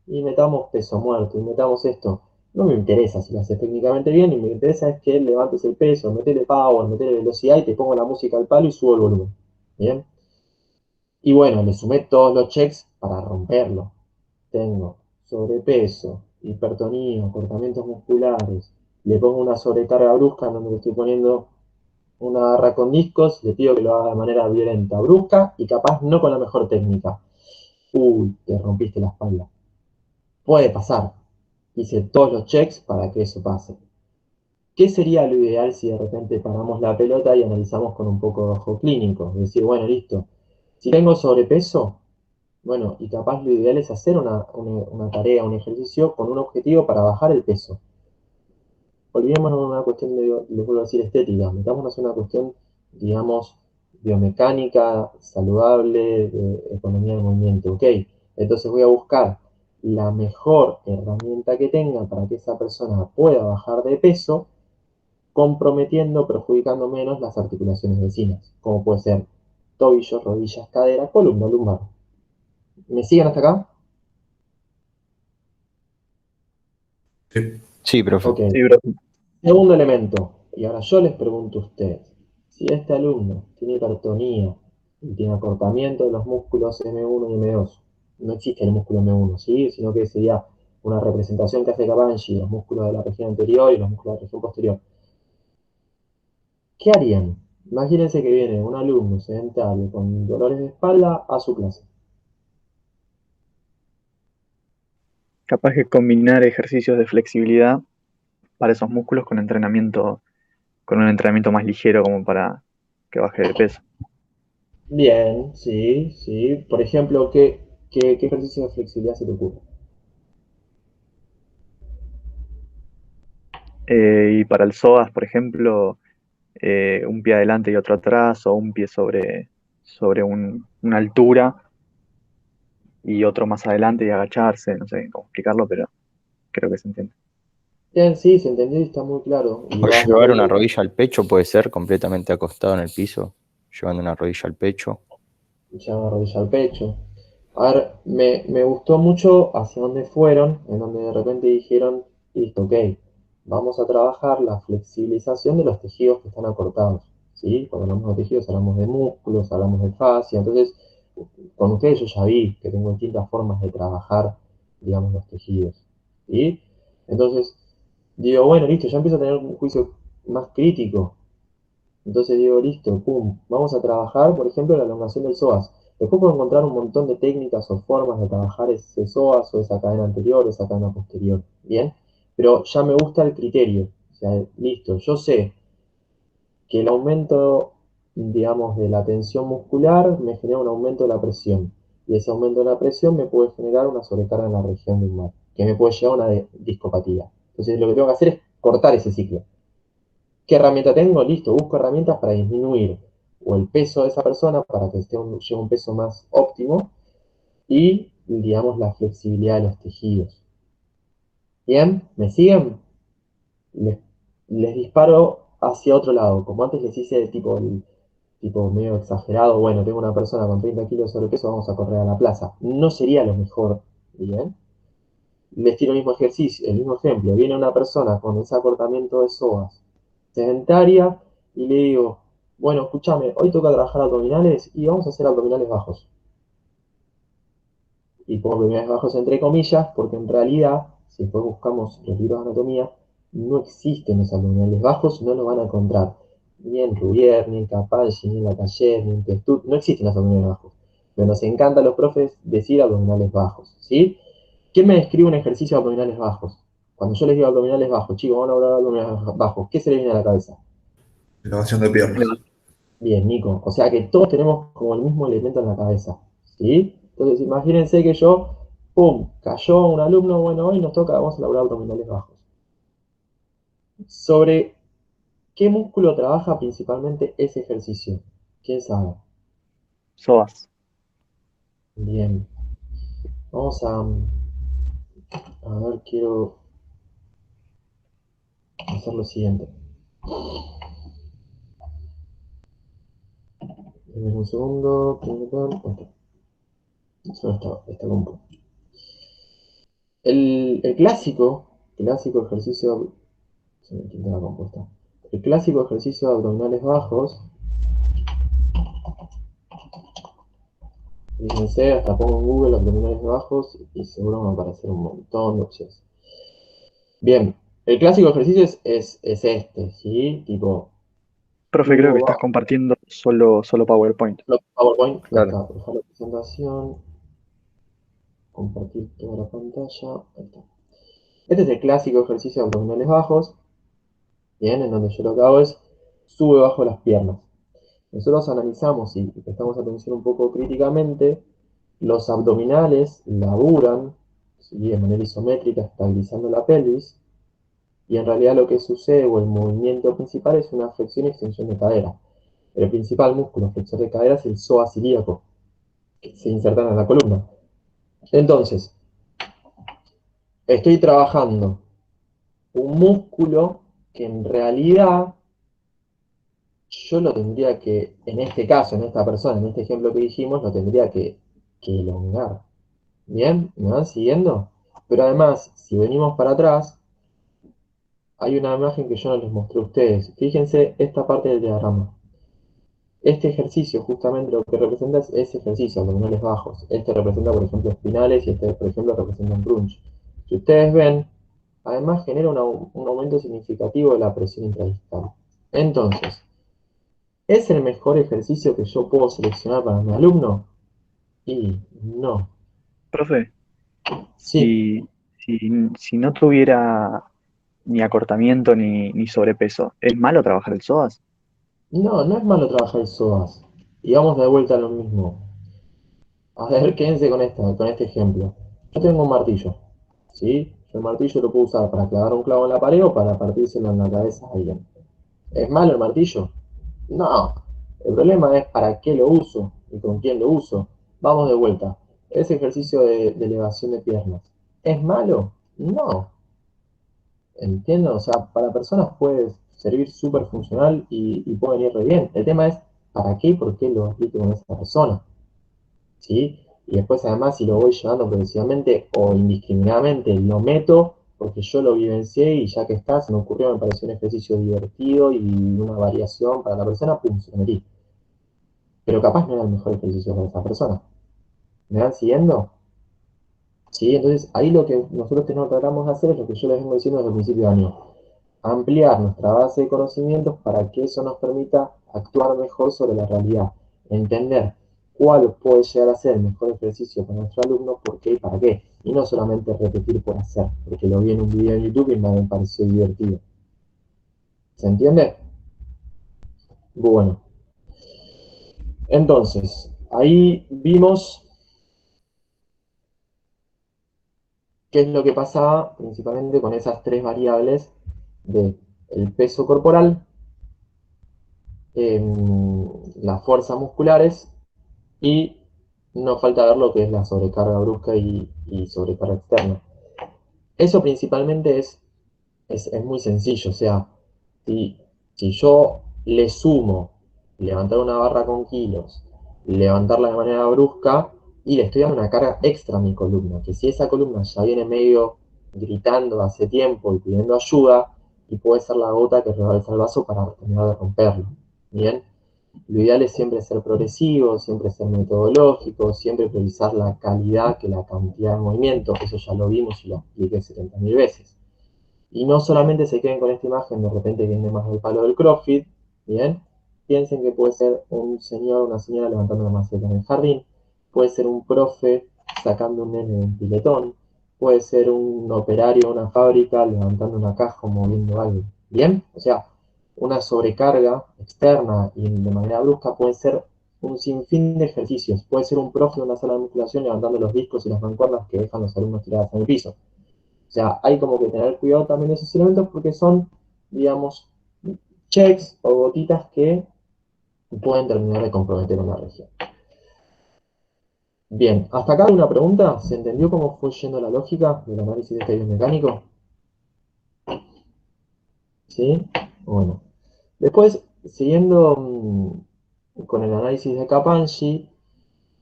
Y metamos peso muerto, y metamos esto. No me interesa si lo haces técnicamente bien, y me interesa es que levantes el peso, metele power, metele velocidad, y te pongo la música al palo y subo el volumen. ¿Bien? Y bueno, le sumé todos los checks para romperlo. Tengo sobrepeso, hipertonía, cortamientos musculares. Le pongo una sobrecarga brusca en donde le estoy poniendo una barra con discos. Le pido que lo haga de manera violenta, brusca y capaz no con la mejor técnica. Uy, te rompiste la espalda. Puede pasar. Hice todos los checks para que eso pase. ¿Qué sería lo ideal si de repente paramos la pelota y analizamos con un poco de ojo clínico? Es decir, bueno, listo. Si tengo sobrepeso, bueno, y capaz lo ideal es hacer una tarea, un ejercicio con un objetivo para bajar el peso. Olvidémonos de una cuestión, les vuelvo a decir, estética. Metámonos en una cuestión, digamos, biomecánica, saludable, de economía del movimiento. Ok, entonces voy a buscar la mejor herramienta que tenga para que esa persona pueda bajar de peso comprometiendo, perjudicando menos las articulaciones vecinas, como puede ser tobillos, rodillas, cadera, columna, lumbar. ¿Me siguen hasta acá? Sí. Sí, profe. Ok. Sí, bro. Segundo elemento, y ahora yo les pregunto a ustedes, si este alumno tiene hipertonía y tiene acortamiento de los músculos M1 y M2, no existe el músculo M1, ¿sí? Sino que sería una representación que hace Capacci, los músculos de la región anterior y los músculos de la región posterior. ¿Qué harían? Imagínense que viene un alumno sedentario con dolores de espalda a su clase. Capaz que combinar ejercicios de flexibilidad para esos músculos con con un entrenamiento más ligero como para que baje de peso. Bien, sí, sí. Por ejemplo, ¿qué ejercicio de flexibilidad se te ocurre? Y para el psoas, por ejemplo, un pie adelante y otro atrás, o un pie sobre una altura y otro más adelante y agacharse, no sé cómo explicarlo, pero creo que se entiende. Bien, sí, se entendió y está muy claro. Y O vas llevar una muy rodilla al pecho, puede ser completamente acostado en el piso, llevando una rodilla al pecho. ya me rodilla al pecho. A ver, me gustó mucho hacia dónde fueron, en donde de repente dijeron, listo, ok, vamos a trabajar la flexibilización de los tejidos que están acortados, ¿sí? Cuando hablamos de tejidos hablamos de músculos, hablamos de fascia, entonces con ustedes yo ya vi que tengo distintas formas de trabajar, digamos, los tejidos, ¿sí? Entonces, digo, bueno, listo, ya empiezo a tener un juicio más crítico. Entonces digo, listo, pum, vamos a trabajar, por ejemplo, la elongación del psoas. Después puedo encontrar un montón de técnicas o formas de trabajar ese psoas o esa cadena anterior o esa cadena posterior, ¿bien? Pero ya me gusta el criterio. O sea, listo, yo sé que el aumento, digamos, de la tensión muscular me genera un aumento de la presión. Y ese aumento de la presión me puede generar una sobrecarga en la región lumbar, que me puede llevar a una discopatía. Entonces lo que tengo que hacer es cortar ese ciclo. ¿Qué herramienta tengo? Listo, busco herramientas para disminuir o el peso de esa persona para que llegue a un peso más óptimo y, digamos, la flexibilidad de los tejidos. ¿Bien? ¿Me siguen? Les, les disparo hacia otro lado. Como antes les hice tipo medio exagerado, bueno, tengo una persona con 30 kilos de sobrepeso, vamos a correr a la plaza. No sería lo mejor, ¿bien? Les tiro el mismo ejercicio, el mismo ejemplo. Viene una persona con ese acortamiento de psoas sedentaria y le digo, bueno, escúchame, hoy toca trabajar abdominales y vamos a hacer abdominales bajos. Y pongo abdominales bajos entre comillas, porque en realidad, si después buscamos los libros de anatomía, no existen los abdominales bajos, no los van a encontrar ni en Rubier, ni en Capaldi, ni en Lataller, ni en Testup, no existen los abdominales bajos. Pero nos encanta a los profes decir abdominales bajos, ¿sí? ¿Quién me describe un ejercicio de abdominales bajos? Cuando yo les digo abdominales bajos, chicos, van a hablar de abdominales bajos, ¿qué se les viene a la cabeza? Elevación de piernas. Bien, Nico. O sea que todos tenemos como el mismo elemento en la cabeza, ¿sí? Entonces imagínense que yo, ¡pum!, cayó un alumno, bueno, hoy nos toca, vamos a elaborar abdominales bajos. ¿Sobre qué músculo trabaja principalmente ese ejercicio? ¿Quién sabe? Psoas. Bien. Vamos a ver, quiero hacer lo siguiente. Denme un segundo. Eso está compu. El clásico ejercicio, se me quita la compuesta. El clásico ejercicio de abdominales bajos, fíjense, hasta pongo en Google abdominales bajos y seguro me va a aparecer un montón de opciones. Bien, el clásico ejercicio es este, ¿sí? Tipo, Profe, creo que subo, estás bajo, compartiendo solo PowerPoint. PowerPoint, ya Claro. está, dejar la presentación, compartir toda la pantalla, ahí está. Este es el clásico ejercicio de abdominales bajos, bien, en donde yo lo que hago es sube bajo las piernas. Nosotros analizamos y prestamos atención un poco críticamente, los abdominales laburan, ¿sí?, de manera isométrica, estabilizando la pelvis, y en realidad lo que sucede, o el movimiento principal, es una flexión y extensión de cadera. Pero el principal músculo flexor de cadera es el psoas ilíaco, que se inserta en la columna. Entonces, estoy trabajando un músculo que en realidad yo lo tendría que, en este caso, en esta persona, en este ejemplo que dijimos, lo tendría que elongar. ¿Bien? ¿Me van siguiendo? Pero además, si venimos para atrás, hay una imagen que yo no les mostré a ustedes. Fíjense esta parte del diagrama. Este ejercicio justamente lo que representa es ese ejercicio, abdominales bajos. Este representa, por ejemplo, espinales y este, por ejemplo, representa un crunch. Si ustedes ven, además genera un aumento significativo de la presión intradiscal. Entonces, ¿es el mejor ejercicio que yo puedo seleccionar para mi alumno? Y no. Profe, Sí, si no tuviera ni acortamiento ni sobrepeso, ¿es malo trabajar el psoas? no, no es malo trabajar el psoas. Y vamos de vuelta a lo mismo. A ver, quédense con este ejemplo. Yo tengo un martillo, ¿sí? Yo el martillo lo puedo usar para clavar un clavo en la pared o para partírselo en la cabeza a alguien. ¿Es malo el martillo? No. El problema es para qué lo uso y con quién lo uso. Vamos de vuelta. Ese ejercicio de elevación de piernas. ¿Es malo? No. ¿Entienden? O sea, para personas puede servir súper funcional y puede venir re bien. El tema es para qué y por qué lo aplico con esa persona. ¿Sí? Y después además si lo voy llevando progresivamente o indiscriminadamente, lo meto porque yo lo vivencié y ya que está, se me ocurrió, me pareció un ejercicio divertido y una variación para la persona, pum, se lo metí. Pero capaz no era el mejor ejercicio para esa persona. ¿Me van siguiendo? ¿Sí? Entonces ahí lo que nosotros tratamos de hacer es lo que yo les vengo diciendo desde el principio de año. Ampliar nuestra base de conocimientos para que eso nos permita actuar mejor sobre la realidad, entender cuál puede llegar a ser el mejor ejercicio para nuestro alumno, por qué y para qué, y no solamente repetir por hacer, porque lo vi en un video en YouTube y me pareció divertido. ¿Se entiende? Bueno, entonces, ahí vimos qué es lo que pasaba principalmente con esas tres variables de el peso corporal, las fuerzas musculares y no falta ver lo que es la sobrecarga brusca y sobrecarga externa. Eso principalmente es muy sencillo, o sea, si, si yo le sumo levantar una barra con kilos, levantarla de manera brusca, y le estoy dando una carga extra a mi columna, que si esa columna ya viene medio gritando hace tiempo y pidiendo ayuda, y puede ser la gota que rebalsa el vaso para terminar de romperlo. Bien, lo ideal es siempre ser progresivo, siempre ser metodológico, siempre priorizar la calidad que la cantidad de movimiento. Eso ya lo vimos y lo expliqué 70.000 veces. Y no solamente se queden con esta imagen, de repente viene más del palo del CrossFit, ¿bien? Piensen que puede ser un señor o una señora levantando una maceta en el jardín, puede ser un profe sacando un nene de un piletón, puede ser un operario de una fábrica levantando una caja o moviendo algo, ¿bien? O sea, una sobrecarga externa y de manera brusca puede ser un sinfín de ejercicios, puede ser un profe de una sala de musculación levantando los discos y las mancuernas que dejan los alumnos tirados en el piso. O sea, hay como que tener cuidado también de esos elementos porque son, digamos, checks o gotitas que pueden terminar de comprometer una región. Bien, hasta acá hay una pregunta. ¿Se entendió cómo fue yendo la lógica del análisis de este biomecánico? ¿Sí? Bueno. Después, siguiendo con el análisis de Kaplan-G,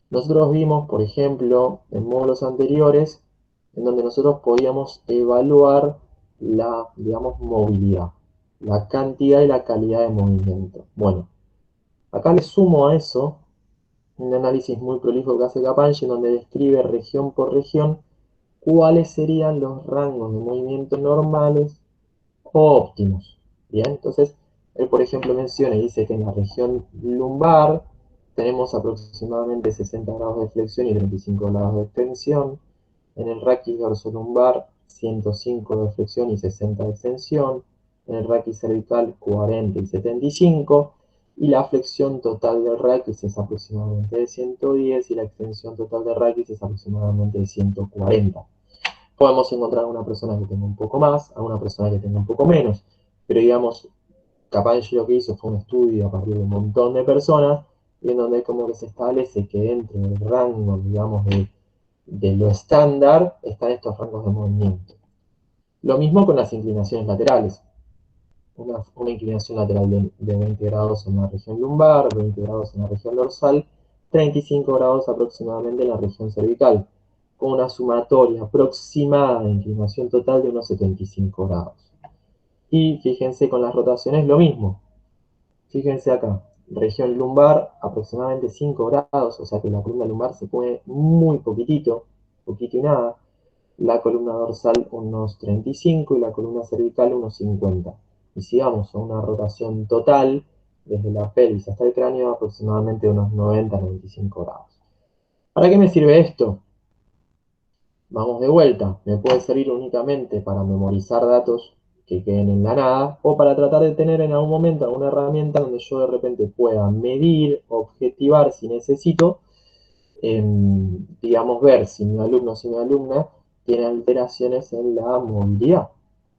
nosotros vimos, por ejemplo, en módulos anteriores, en donde nosotros podíamos evaluar la, digamos, movilidad, la cantidad y la calidad de movimiento. Bueno, acá le sumo a eso un análisis muy prolijo que hace Kaplan-G, en donde describe región por región cuáles serían los rangos de movimiento normales o óptimos. Bien, entonces, él por ejemplo menciona y dice que en la región lumbar tenemos aproximadamente 60 grados de flexión y 35 grados de extensión. En el raquis dorsolumbar 105 de flexión y 60 de extensión. En el raquis cervical 40 y 75. Y la flexión total del raquis es aproximadamente de 110 y la extensión total del raquis es aproximadamente de 140. Podemos encontrar a una persona que tenga un poco más, a una persona que tenga un poco menos, pero digamos, Kaplan lo que hizo fue un estudio a partir de un montón de personas, y en donde como que se establece que dentro del rango, digamos, de lo estándar, están estos rangos de movimiento. Lo mismo con las inclinaciones laterales. una inclinación lateral de 20 grados en la región lumbar, 20 grados en la región dorsal, 35 grados aproximadamente en la región cervical, con una sumatoria aproximada de inclinación total de unos 75 grados. Y fíjense con las rotaciones lo mismo. Fíjense acá, región lumbar aproximadamente 5 grados, o sea que la columna lumbar se pone muy poquitito, poquito y nada. La columna dorsal unos 35 y la columna cervical unos 50. Y sigamos a una rotación total desde la pelvis hasta el cráneo aproximadamente unos 90-95 grados. ¿Para qué me sirve esto? Vamos de vuelta. Me puede servir únicamente para memorizar datos que queden en la nada o para tratar de tener en algún momento alguna herramienta donde yo de repente pueda medir, objetivar si necesito, digamos, ver si mi alumno o si mi alumna tiene alteraciones en la movilidad.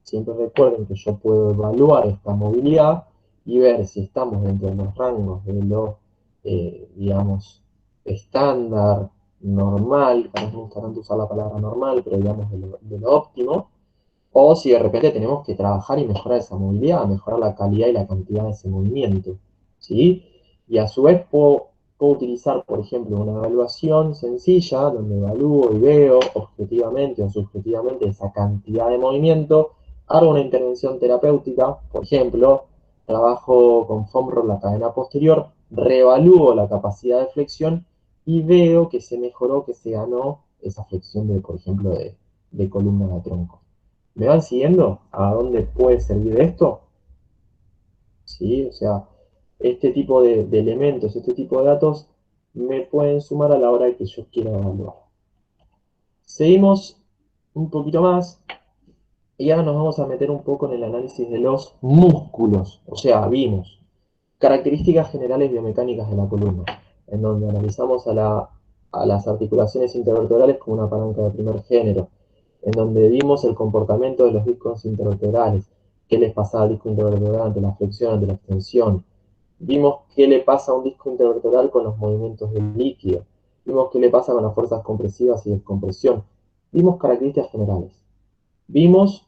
Siempre recuerden que yo puedo evaluar esta movilidad y ver si estamos dentro de los rangos de lo, digamos, estándar, normal, a mí me gusta tanto usar la palabra normal, pero digamos de lo óptimo, o si de repente tenemos que trabajar y mejorar esa movilidad, mejorar la calidad y la cantidad de ese movimiento, ¿sí? Y a su vez puedo utilizar, por ejemplo, una evaluación sencilla, donde evalúo y veo objetivamente o subjetivamente esa cantidad de movimiento, hago una intervención terapéutica, por ejemplo, trabajo con foam roll la cadena posterior, reevalúo la capacidad de flexión y veo que se mejoró, que se ganó esa flexión de, por ejemplo, de columna de tronco. ¿Me van siguiendo a dónde puede servir esto? ¿Sí? O sea, este tipo de elementos, este tipo de datos me pueden sumar a la hora de que yo quiera evaluar. Seguimos un poquito más y ahora nos vamos a meter un poco en el análisis de los músculos. O sea, vimos características generales biomecánicas de la columna, en donde analizamos a las articulaciones intervertebrales como una palanca de primer género, en donde vimos el comportamiento de los discos intervertebrales, qué les pasa al disco intervertebral ante la flexión, ante la extensión. Vimos qué le pasa a un disco intervertebral con los movimientos del líquido. Vimos qué le pasa con las fuerzas compresivas y descompresión. Vimos características generales. Vimos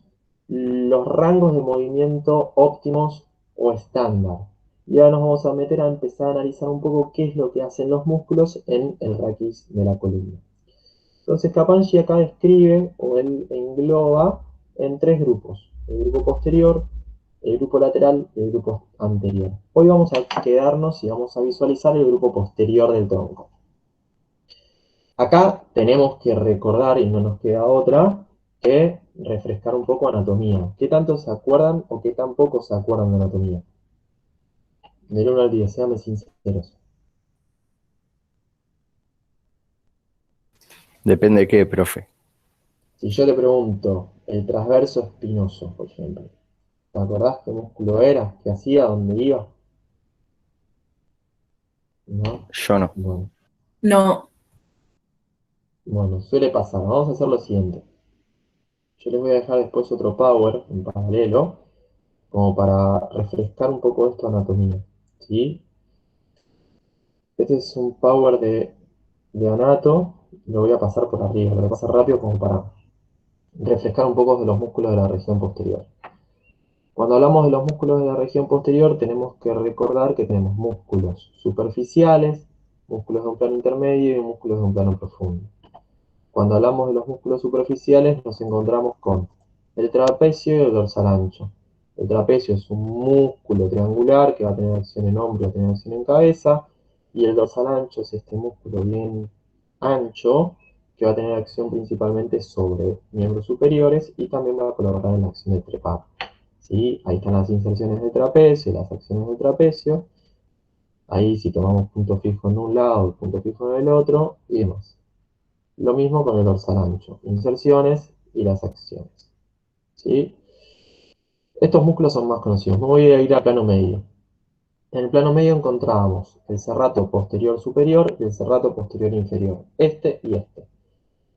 los rangos de movimiento óptimos o estándar. Y ahora nos vamos a meter a empezar a analizar un poco qué es lo que hacen los músculos en el raquis de la columna. Entonces Capanghi acá describe o él engloba en tres grupos: el grupo posterior, el grupo lateral y el grupo anterior. Hoy vamos a quedarnos y vamos a visualizar el grupo posterior del tronco. Acá tenemos que recordar, y no nos queda otra, que refrescar un poco anatomía. ¿Qué tanto se acuerdan o qué tan poco se acuerdan de anatomía? Del 1 al 10, sean sinceros. Depende de qué, profe. Si yo te pregunto, el transverso espinoso, por ejemplo, ¿te acordás qué músculo era? ¿Qué hacía? ¿Dónde iba? ¿No? Yo no. Bueno, No, bueno, suele pasar. Vamos a hacer lo siguiente. Yo les voy a dejar después otro power en paralelo, como para refrescar un poco esto de anatomía, ¿sí? Este es un power de anato, lo voy a pasar por arriba, lo voy a pasar rápido como para refrescar un poco de los músculos de la región posterior. Cuando hablamos de los músculos de la región posterior, tenemos que recordar que tenemos músculos superficiales, músculos de un plano intermedio y músculos de un plano profundo. Cuando hablamos de los músculos superficiales, nos encontramos con el trapecio y el dorsal ancho. El trapecio es un músculo triangular que va a tener acción en hombro, va a tener acción en cabeza, y el dorsal ancho es este músculo bien ancho que va a tener acción principalmente sobre miembros superiores y también va a colaborar en la acción de trepar. ¿Sí? Ahí están las inserciones del trapecio, las acciones del trapecio. Ahí si tomamos punto fijo en un lado y punto fijo en el otro, y demás. Lo mismo con el dorsal ancho, inserciones y las acciones. ¿Sí? Estos músculos son más conocidos. Me voy a ir al plano medio. En el plano medio encontramos el serrato posterior superior y el serrato posterior inferior. Este y este.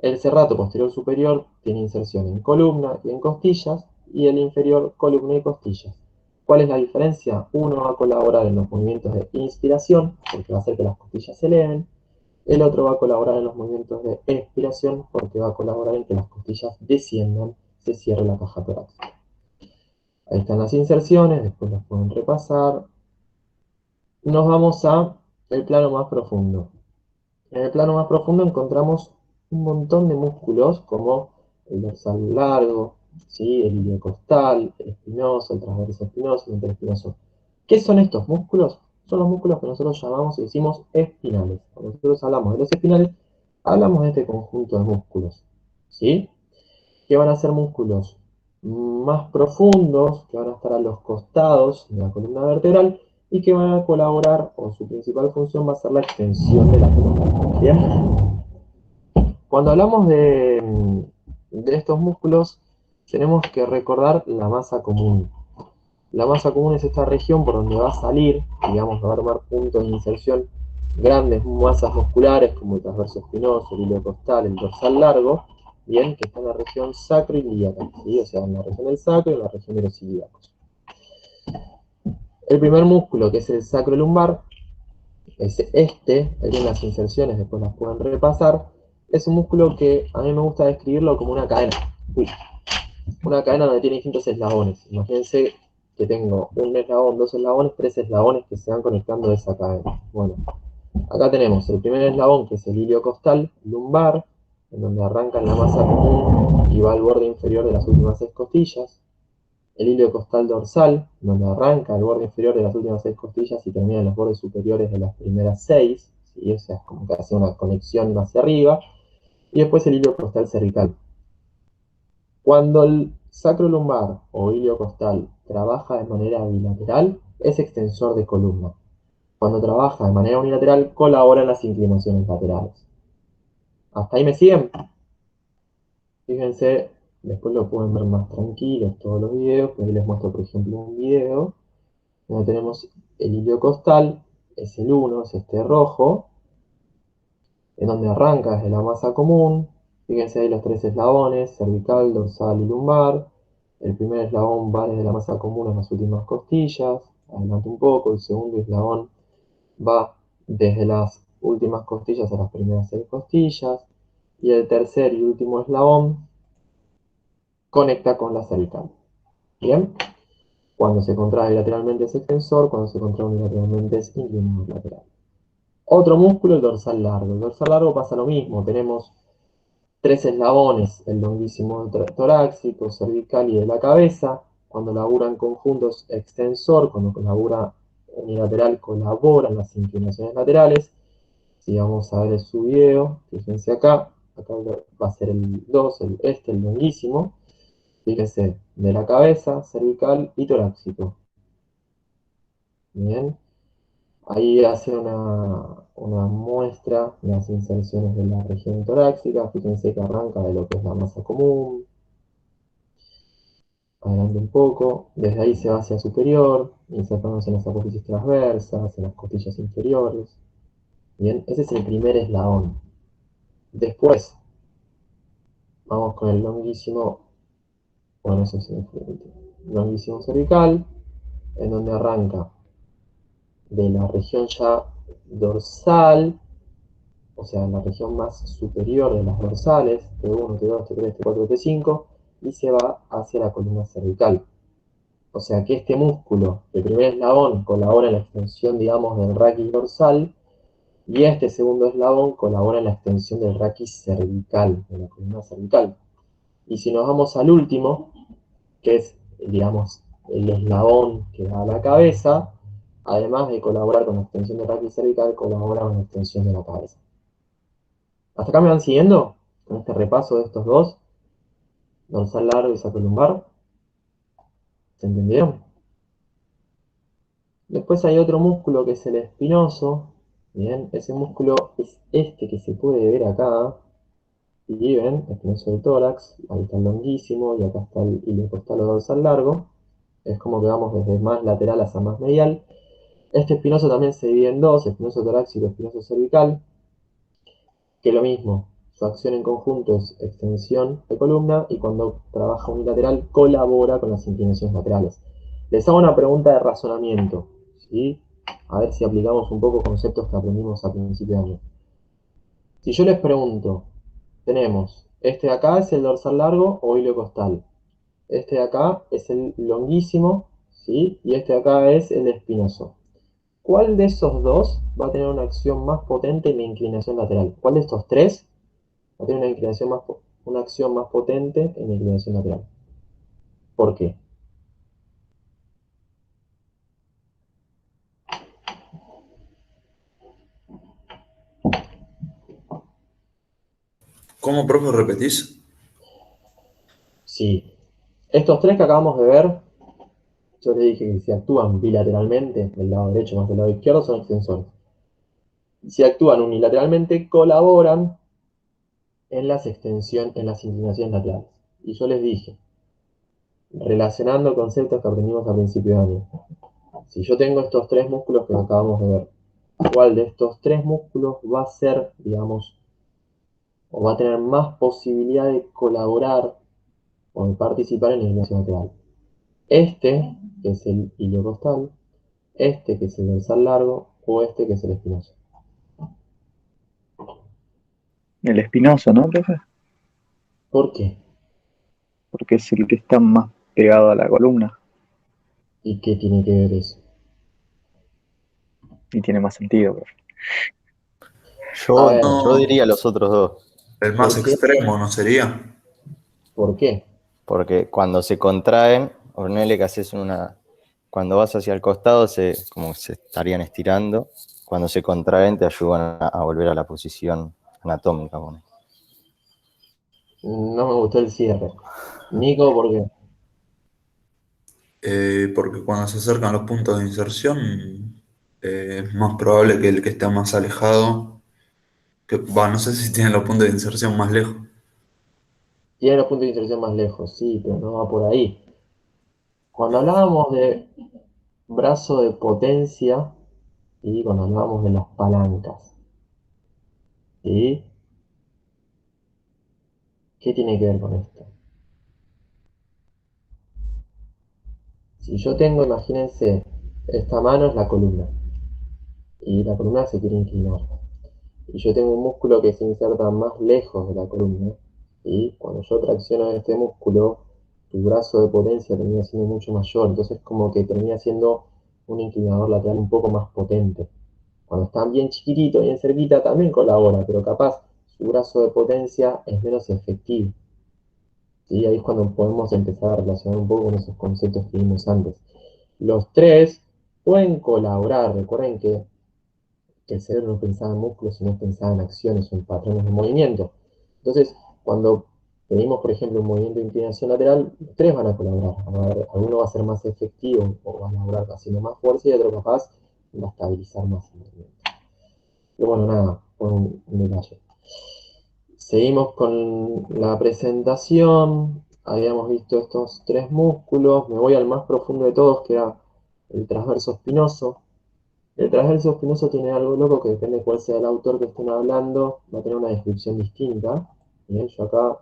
El serrato posterior superior tiene inserción en columna y en costillas, y el inferior columna y costillas. ¿Cuál es la diferencia? Uno va a colaborar en los movimientos de inspiración, porque va a hacer que las costillas se eleven. El otro va a colaborar en los movimientos de expiración, porque va a colaborar en que las costillas desciendan, se cierre la caja torácica. Ahí están las inserciones, después las pueden repasar. Nos vamos a el plano más profundo. En el plano más profundo encontramos un montón de músculos como el dorsal largo, ¿sí? El iliocostal, el espinoso, el transverso espinoso, el interespinoso. ¿Qué son estos músculos? Son los músculos que nosotros llamamos y decimos espinales. Cuando nosotros hablamos de los espinales, hablamos de este conjunto de músculos, ¿sí? Que van a ser músculos más profundos, que van a estar a los costados de la columna vertebral y que van a colaborar, o su principal función va a ser la extensión de la columna. ¿Bien? Cuando hablamos de estos músculos, tenemos que recordar la masa común. La masa común es esta región por donde va a salir, digamos, va a armar puntos de inserción, grandes masas musculares como el transverso espinoso, el iliocostal, el dorsal largo, bien, que está en la región sacroiliaca, ¿sí? O sea, en la región del sacro y en la región de los ilíacos. El primer músculo, que es el sacrolumbar, es este, ahí en las inserciones, después las pueden repasar, es un músculo que a mí me gusta describirlo como una cadena. Una cadena donde tiene distintos eslabones. Imagínense que tengo un eslabón, dos eslabones, tres eslabones que se van conectando de esa cadena. Bueno, acá tenemos el primer eslabón, que es el iliocostal lumbar, en donde arranca en la masa común y va al borde inferior de las últimas 6 costillas. El iliocostal dorsal, donde arranca el borde inferior de las últimas 6 costillas y termina en los bordes superiores de las primeras 6, ¿sí? O sea, es como que hace una conexión hacia arriba. Y después el iliocostal cervical. Cuando el sacrolumbar o iliocostal trabaja de manera bilateral, es extensor de columna. Cuando trabaja de manera unilateral, colabora en las inclinaciones laterales. ¿Hasta ahí me siguen? Fíjense, después lo pueden ver más tranquilos todos los videos, pero ahí les muestro, por ejemplo, un video donde tenemos el iliocostal, es el 1, es este rojo, en donde arranca desde la masa común. Fíjense ahí los tres eslabones, cervical, dorsal y lumbar. El primer eslabón va desde la masa común a las últimas costillas, adelante un poco. El segundo eslabón va desde las últimas costillas a las primeras 6 costillas. Y el tercer y último eslabón conecta con la cervical. ¿Bien? Cuando se contrae bilateralmente es extensor, cuando se contrae unilateralmente es inclinador lateral. Otro músculo, el dorsal largo. El dorsal largo pasa lo mismo. Tenemos tres eslabones, el longuísimo torácico, cervical y de la cabeza. Cuando laburan conjuntos extensor, cuando labura unilateral, colaboran las inclinaciones laterales. Si vamos a ver su video, fíjense acá va a ser el 2, el longuísimo. Fíjense, de la cabeza, cervical y torácico. Bien. Ahí hace una muestra de las inserciones de la región torácica. Fíjense que arranca de lo que es la masa común. Adelante un poco. Desde ahí se va hacia superior, insertándose en las apófisis transversas, en las costillas inferiores. Bien, ese es el primer eslabón. Después, vamos con el longuísimo, bueno, eso es longuísimo cervical, en donde arranca de la región ya dorsal, o sea, la región más superior de las dorsales, T1, T2, T3, T4, T5, y se va hacia la columna cervical. O sea que este músculo, el primer eslabón, colabora en la extensión, digamos, del raquis dorsal, y este segundo eslabón colabora en la extensión del raquis cervical, de la columna cervical. Y si nos vamos al último, que es, digamos, el eslabón que da a la cabeza, además de colaborar con la extensión del raquis cervical, colabora con la extensión de la cabeza. ¿Hasta acá me van siguiendo? Con este repaso de estos dos, dorsal largo y sacrolumbar. ¿Se entendieron? Después hay otro músculo que es el espinoso. Bien, ese músculo es este que se puede ver acá. Y ven, espinoso del tórax, ahí está el longuísimo y acá está el iliocostal o dorsal largo. Es como que vamos desde más lateral hacia más medial. Este espinoso también se divide en dos, espinoso torácico y espinoso cervical, que lo mismo, su acción en conjunto es extensión de columna y cuando trabaja unilateral colabora con las inclinaciones laterales. Les hago una pregunta de razonamiento, ¿sí? A ver si aplicamos un poco conceptos que aprendimos a principio de año. Si yo les pregunto, tenemos, este de acá es el dorsal largo o iliocostal. Este de acá es el longuísimo, ¿sí? Y este de acá es el espinoso. ¿Cuál de esos dos va a tener una acción más potente en la inclinación lateral? ¿Cuál de estos tres va a tener una acción más potente en la inclinación lateral? ¿Por qué? ¿Cómo, profe, repetís? Sí. Estos tres que acabamos de ver, yo le dije que si actúan bilateralmente, del lado derecho más del lado izquierdo, son extensores. Si actúan unilateralmente, colaboran en las inclinaciones laterales. Y yo les dije, relacionando conceptos que aprendimos a principio de año, si yo tengo estos tres músculos que acabamos de ver, ¿cuál de estos tres músculos va a ser, digamos, o va a tener más posibilidad de colaborar o de participar en la inclinación lateral? Este, que es el iliocostal, este, que es el dorsal largo, o este, que es el espinoso. El espinoso, ¿no, profe? ¿Por qué? Porque es el que está más pegado a la columna ¿Y qué tiene que ver eso? y tiene más sentido, profe. A Yo, ver, yo No, diría los otros dos, el más ¿por qué? extremo, ¿no sería? ¿Por qué? porque cuando se contraen, ponele que haces cuando vas hacia el costado, como se estarían estirando, cuando se contraen te ayudan a volver a la posición anatómica. Bueno. No me gustó el cierre. Nico, ¿por qué? Porque cuando se acercan los puntos de inserción, es más probable que el que esté más alejado, no sé si tiene los puntos de inserción más lejos. Tiene los puntos de inserción más lejos, sí, pero no va por ahí. Cuando hablábamos de brazo de potencia, y cuando hablábamos de las palancas, ¿sí? ¿Qué tiene que ver con esto? Si yo tengo, imagínense, esta mano es la columna, y la columna se quiere inclinar. Y yo tengo un músculo que se inserta más lejos de la columna, y cuando yo tracciono este músculo, tu brazo de potencia termina siendo mucho mayor, entonces como que termina siendo un inclinador lateral un poco más potente. Cuando están bien chiquitito, bien cerquita, también colabora, pero capaz su brazo de potencia es menos efectivo. ¿Sí? Ahí es cuando podemos empezar a relacionar un poco con esos conceptos que vimos antes. Los tres pueden colaborar, recuerden que el cerebro no pensaba en músculos, sino pensaba en acciones o en patrones de movimiento. Entonces, cuando pedimos, por ejemplo, un movimiento de inclinación lateral, los tres van a colaborar. A ver, alguno va a ser más efectivo o va a lograr haciendo más fuerza y otro capaz va a estabilizar más el movimiento. Pero bueno, nada, fue un detalle. Seguimos con la presentación. Habíamos visto estos tres músculos. Me voy al más profundo de todos, que era el transverso espinoso. El transverso espinoso tiene algo loco que depende de cuál sea el autor que estén hablando, va a tener una descripción distinta. Bien, yo acá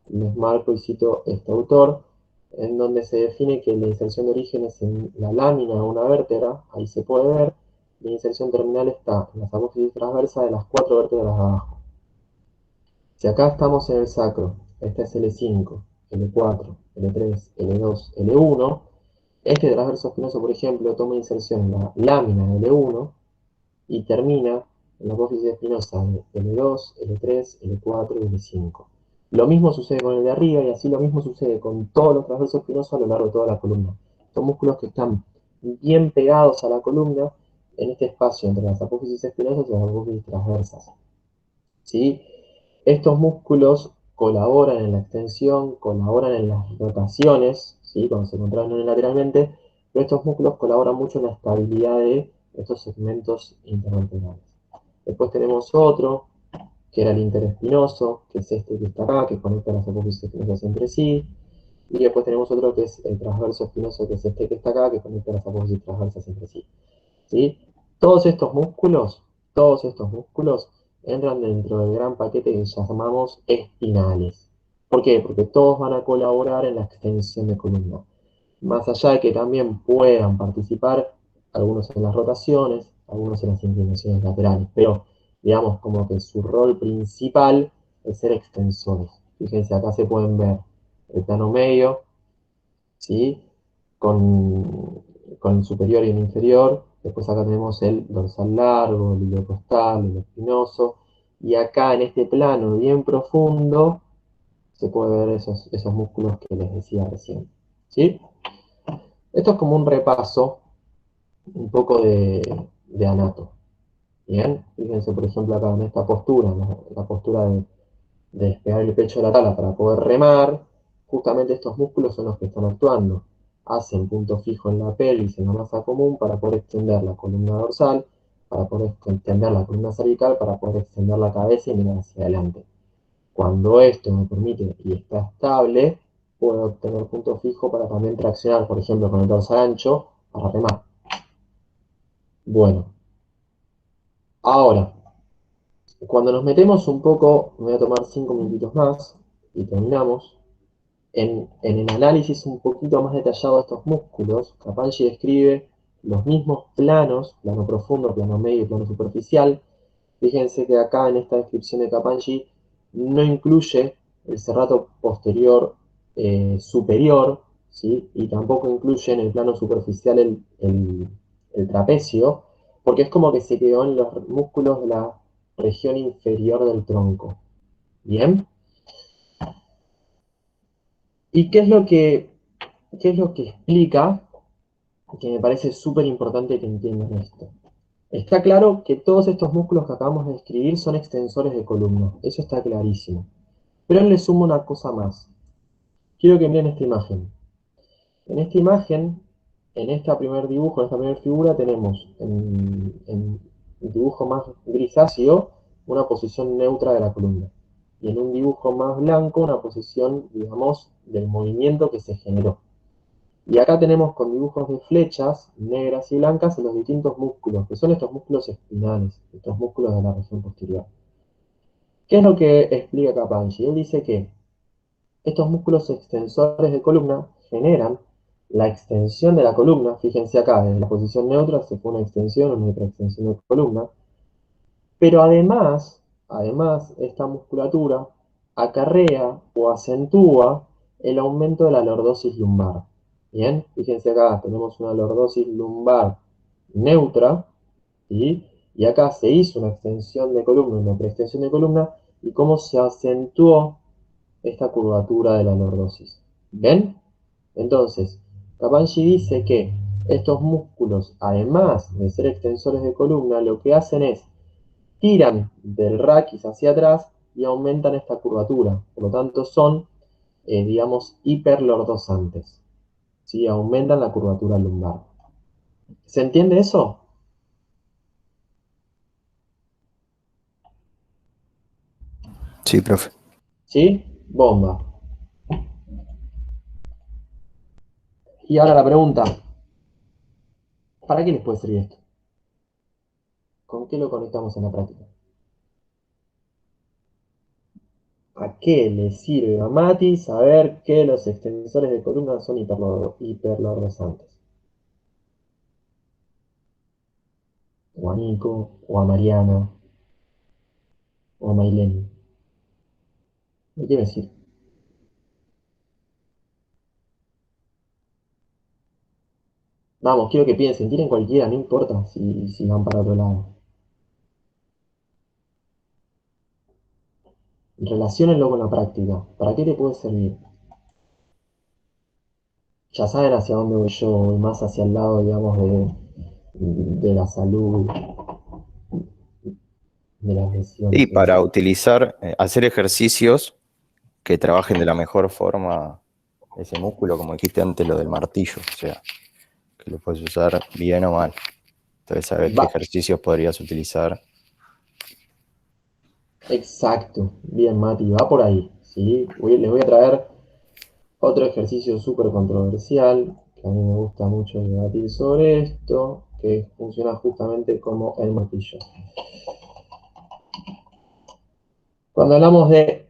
les marco y cito este autor, en donde se define que la inserción de origen es en la lámina de una vértebra, ahí se puede ver. La inserción terminal está en la apófisis transversa de las cuatro vértebras de abajo. Si acá estamos en el sacro, este es L5, L4, L3, L2, L1, este transverso espinoso, por ejemplo, toma inserción en la lámina de L1 y termina en la apófisis espinosa de L2, L3, L4 y L5. Lo mismo sucede con el de arriba y así lo mismo sucede con todos los transversos espinosos a lo largo de toda la columna. Son músculos que están bien pegados a la columna en este espacio entre las apófisis espinosas y las apófisis transversas. ¿Sí? Estos músculos colaboran en la extensión, colaboran en las rotaciones, ¿sí? Cuando se contraen unilateralmente, pero estos músculos colaboran mucho en la estabilidad de estos segmentos intervertebrales. Después tenemos otro, que era el interespinoso, que es este que está acá, que conecta las apófisis espinosas entre sí. Y después tenemos otro que es el transverso espinoso, que es este que está acá, que conecta las apófisis transversas entre sí. ¿Sí? Todos estos músculos entran dentro del gran paquete que llamamos espinales. ¿Por qué? Porque todos van a colaborar en la extensión de columna. Más allá de que también puedan participar algunos en las rotaciones, algunos en las inclinaciones laterales, pero digamos como que su rol principal es ser extensores. Fíjense, acá se pueden ver el plano medio ¿sí? Con el superior y el inferior. Después acá tenemos el dorsal largo, el iliocostal, el espinoso. Y acá en este plano bien profundo se puede ver esos músculos que les decía recién, ¿sí? Esto es como un repaso, un poco de anato. Bien, fíjense por ejemplo acá en esta postura, la postura de despegar el pecho de la tabla para poder remar, justamente estos músculos son los que están actuando. Hacen punto fijo en la pelvis, en la masa común, para poder extender la columna dorsal, para poder extender la columna cervical, para poder extender la cabeza y mirar hacia adelante. Cuando esto me permite y está estable, puedo obtener punto fijo para también traccionar, por ejemplo, con el dorsal ancho para remar. Bueno, ahora, cuando nos metemos un poco, me voy a tomar 5 minutitos más y terminamos. En el análisis un poquito más detallado de estos músculos, Kapalji describe los mismos planos, plano profundo, plano medio y plano superficial. Fíjense que acá en esta descripción de Kapalji no incluye el serrato posterior superior, ¿sí? Y tampoco incluye en el plano superficial el trapecio, porque es como que se quedó en los músculos de la región inferior del tronco. ¿Bien? ¿Y qué es lo que explica? Que me parece súper importante que entiendan esto. Está claro que todos estos músculos que acabamos de describir son extensores de columna, eso está clarísimo. Pero él le suma una cosa más. Quiero que miren esta imagen. En esta imagen, en este primer dibujo, en esta primera figura, tenemos en el dibujo más grisáceo una posición neutra de la columna. Y en un dibujo más blanco una posición, digamos, del movimiento que se generó. Y acá tenemos con dibujos de flechas negras y blancas en los distintos músculos, que son estos músculos espinales, estos músculos de la región posterior. ¿Qué es lo que explica Kapalji? Él dice que estos músculos extensores de columna generan la extensión de la columna. Fíjense acá, desde la posición neutra se fue una extensión, una hiperextensión de columna. Pero además, esta musculatura acarrea o acentúa el aumento de la lordosis lumbar. Bien, fíjense acá, tenemos una lordosis lumbar neutra, ¿sí? Y acá se hizo una extensión de columna, una preextensión de columna, y cómo se acentuó esta curvatura de la lordosis. ¿Ven? Entonces, Kapalji dice que estos músculos, además de ser extensores de columna, lo que hacen es tiran del raquis hacia atrás y aumentan esta curvatura. Por lo tanto, son, digamos, hiperlordosantes. ¿Sí? Aumentan la curvatura lumbar. ¿Se entiende eso? Sí, profe. ¿Sí? Bomba. Y ahora la pregunta, ¿para qué les puede servir esto? ¿Con qué lo conectamos en la práctica? ¿A qué le sirve a Mati saber que los extensores de columna son hiperlordosantes? O a Nico, o a Mariana, o a Mailén. ¿Me quiere decir? Vamos, quiero que piensen, tienen cualquiera, no importa si van para otro lado. Relaciónenlo con la práctica. ¿Para qué te puede servir? Ya saben hacia dónde voy yo, voy más hacia el lado, digamos, de la salud, de las Y lesiones. para utilizar, hacer ejercicios que trabajen de la mejor forma ese músculo, como dijiste antes, lo del martillo, o sea, que lo puedes usar bien o mal. Entonces, saber qué Va, ejercicios podrías utilizar. exacto. Bien, Mati, va por ahí. ¿Sí? Les voy a traer otro ejercicio súper controversial, que a mí me gusta mucho debatir sobre esto, que funciona justamente como el martillo. Cuando hablamos de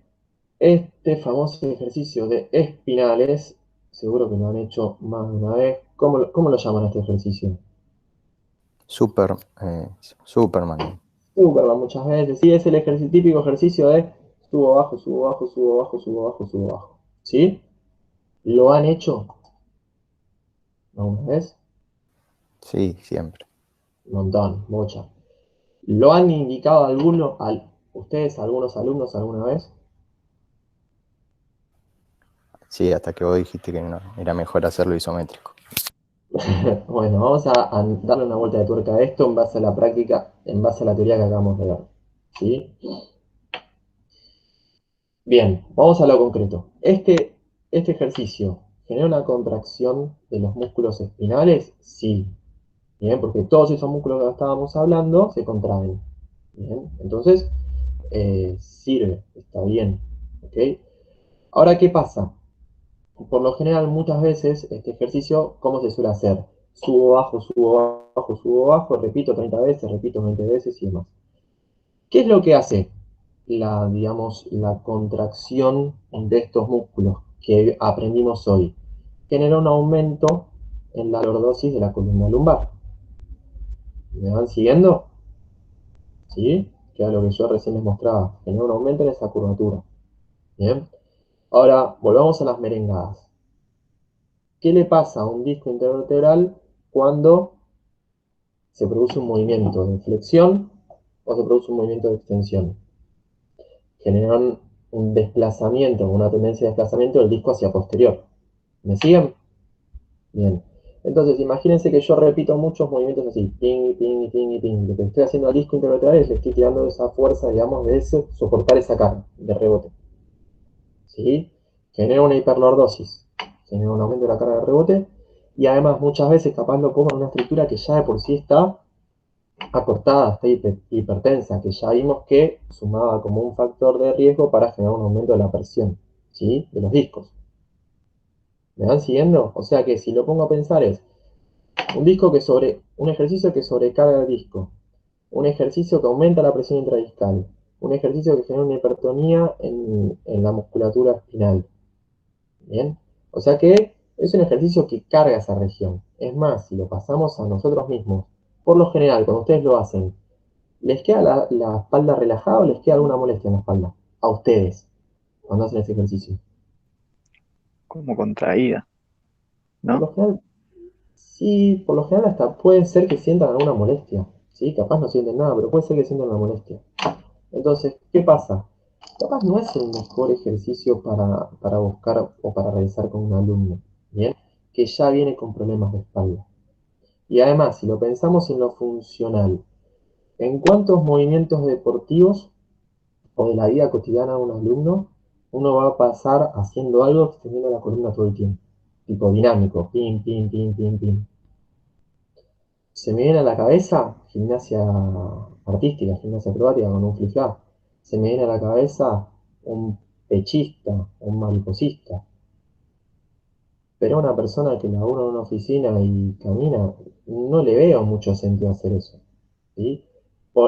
este famoso ejercicio de espinales, seguro que lo han hecho más de una vez. ¿Cómo lo llaman a este ejercicio? Super, Superman. Superman muchas veces. Sí, es el típico ejercicio de subo, bajo, subo, bajo, subo, bajo, subo, bajo, subo, bajo. ¿Sí? ¿Lo han hecho? ¿Alguna vez? Sí, siempre. Un montón, muchas. ¿Lo han indicado ustedes, algunos alumnos, alguna vez? Sí, hasta que vos dijiste que no, era mejor hacerlo isométrico. Bueno, vamos a darle una vuelta de tuerca a esto en base a la práctica, en base a la teoría que acabamos de ver. ¿Sí? Bien, vamos a lo concreto. Este ejercicio genera una contracción de los músculos espinales, sí. Bien, porque todos esos músculos que estábamos hablando se contraen. Bien, entonces sirve, está bien. ¿Ok? Ahora, ¿qué pasa? Por lo general, muchas veces este ejercicio, ¿cómo se suele hacer? Subo, bajo, subo, bajo, subo, bajo, repito 30 veces, repito 20 veces y demás. ¿Qué es lo que hace digamos, la contracción de estos músculos que aprendimos hoy? Genera un aumento en la lordosis de la columna lumbar. ¿Me van siguiendo? ¿Sí? Que era lo que yo recién les mostraba. Genera un aumento en esa curvatura. Bien. Ahora, volvamos a las merengadas. ¿Qué le pasa a un disco intervertebral cuando se produce un movimiento de flexión o se produce un movimiento de extensión? Generan un desplazamiento, una tendencia de desplazamiento del disco hacia posterior. ¿Me siguen? Bien. Entonces, imagínense que yo repito muchos movimientos así, ping, ping, ping, ping. Lo que estoy haciendo al disco intervertebral es le estoy tirando esa fuerza, digamos, de soportar esa carga de rebote. ¿Sí? Genera una hiperlordosis, genera un aumento de la carga de rebote, y además muchas veces capaz lo pongo en una estructura que ya de por sí está acortada, está hipertensa, que ya vimos que sumaba como un factor de riesgo para generar un aumento de la presión, ¿sí? De los discos. ¿Me van siguiendo? O sea que si lo pongo a pensar es un ejercicio que sobrecarga el disco, un ejercicio que aumenta la presión intradiscal, un ejercicio que genera una hipertonía en la musculatura espinal. ¿Bien? O sea que es un ejercicio que carga esa región. Es más, si lo pasamos a nosotros mismos, por lo general, cuando ustedes lo hacen, ¿les queda la espalda relajada o les queda alguna molestia en la espalda? A ustedes, cuando hacen ese ejercicio. Como contraída, Por ¿no? lo general, sí, por lo general hasta puede ser que sientan alguna molestia. ¿Sí? Capaz no sienten nada, pero puede ser que sientan una molestia. Entonces, ¿qué pasa? Capaz no es el mejor ejercicio para buscar o para realizar con un alumno, ¿bien? Que ya viene con problemas de espalda. Y además, si lo pensamos en lo funcional, ¿en cuántos movimientos deportivos o de la vida cotidiana de un alumno uno va a pasar haciendo algo extendiendo la columna todo el tiempo? Tipo dinámico, pim, pim, pim, pim, pim. Se me viene a la cabeza gimnasia artística, gimnasia acrobática con un flip-flap. Se me viene a la cabeza un pechista, un mariposista. Pero a una persona que labura en una oficina y camina, no le veo mucho sentido hacer eso. ¿Sí?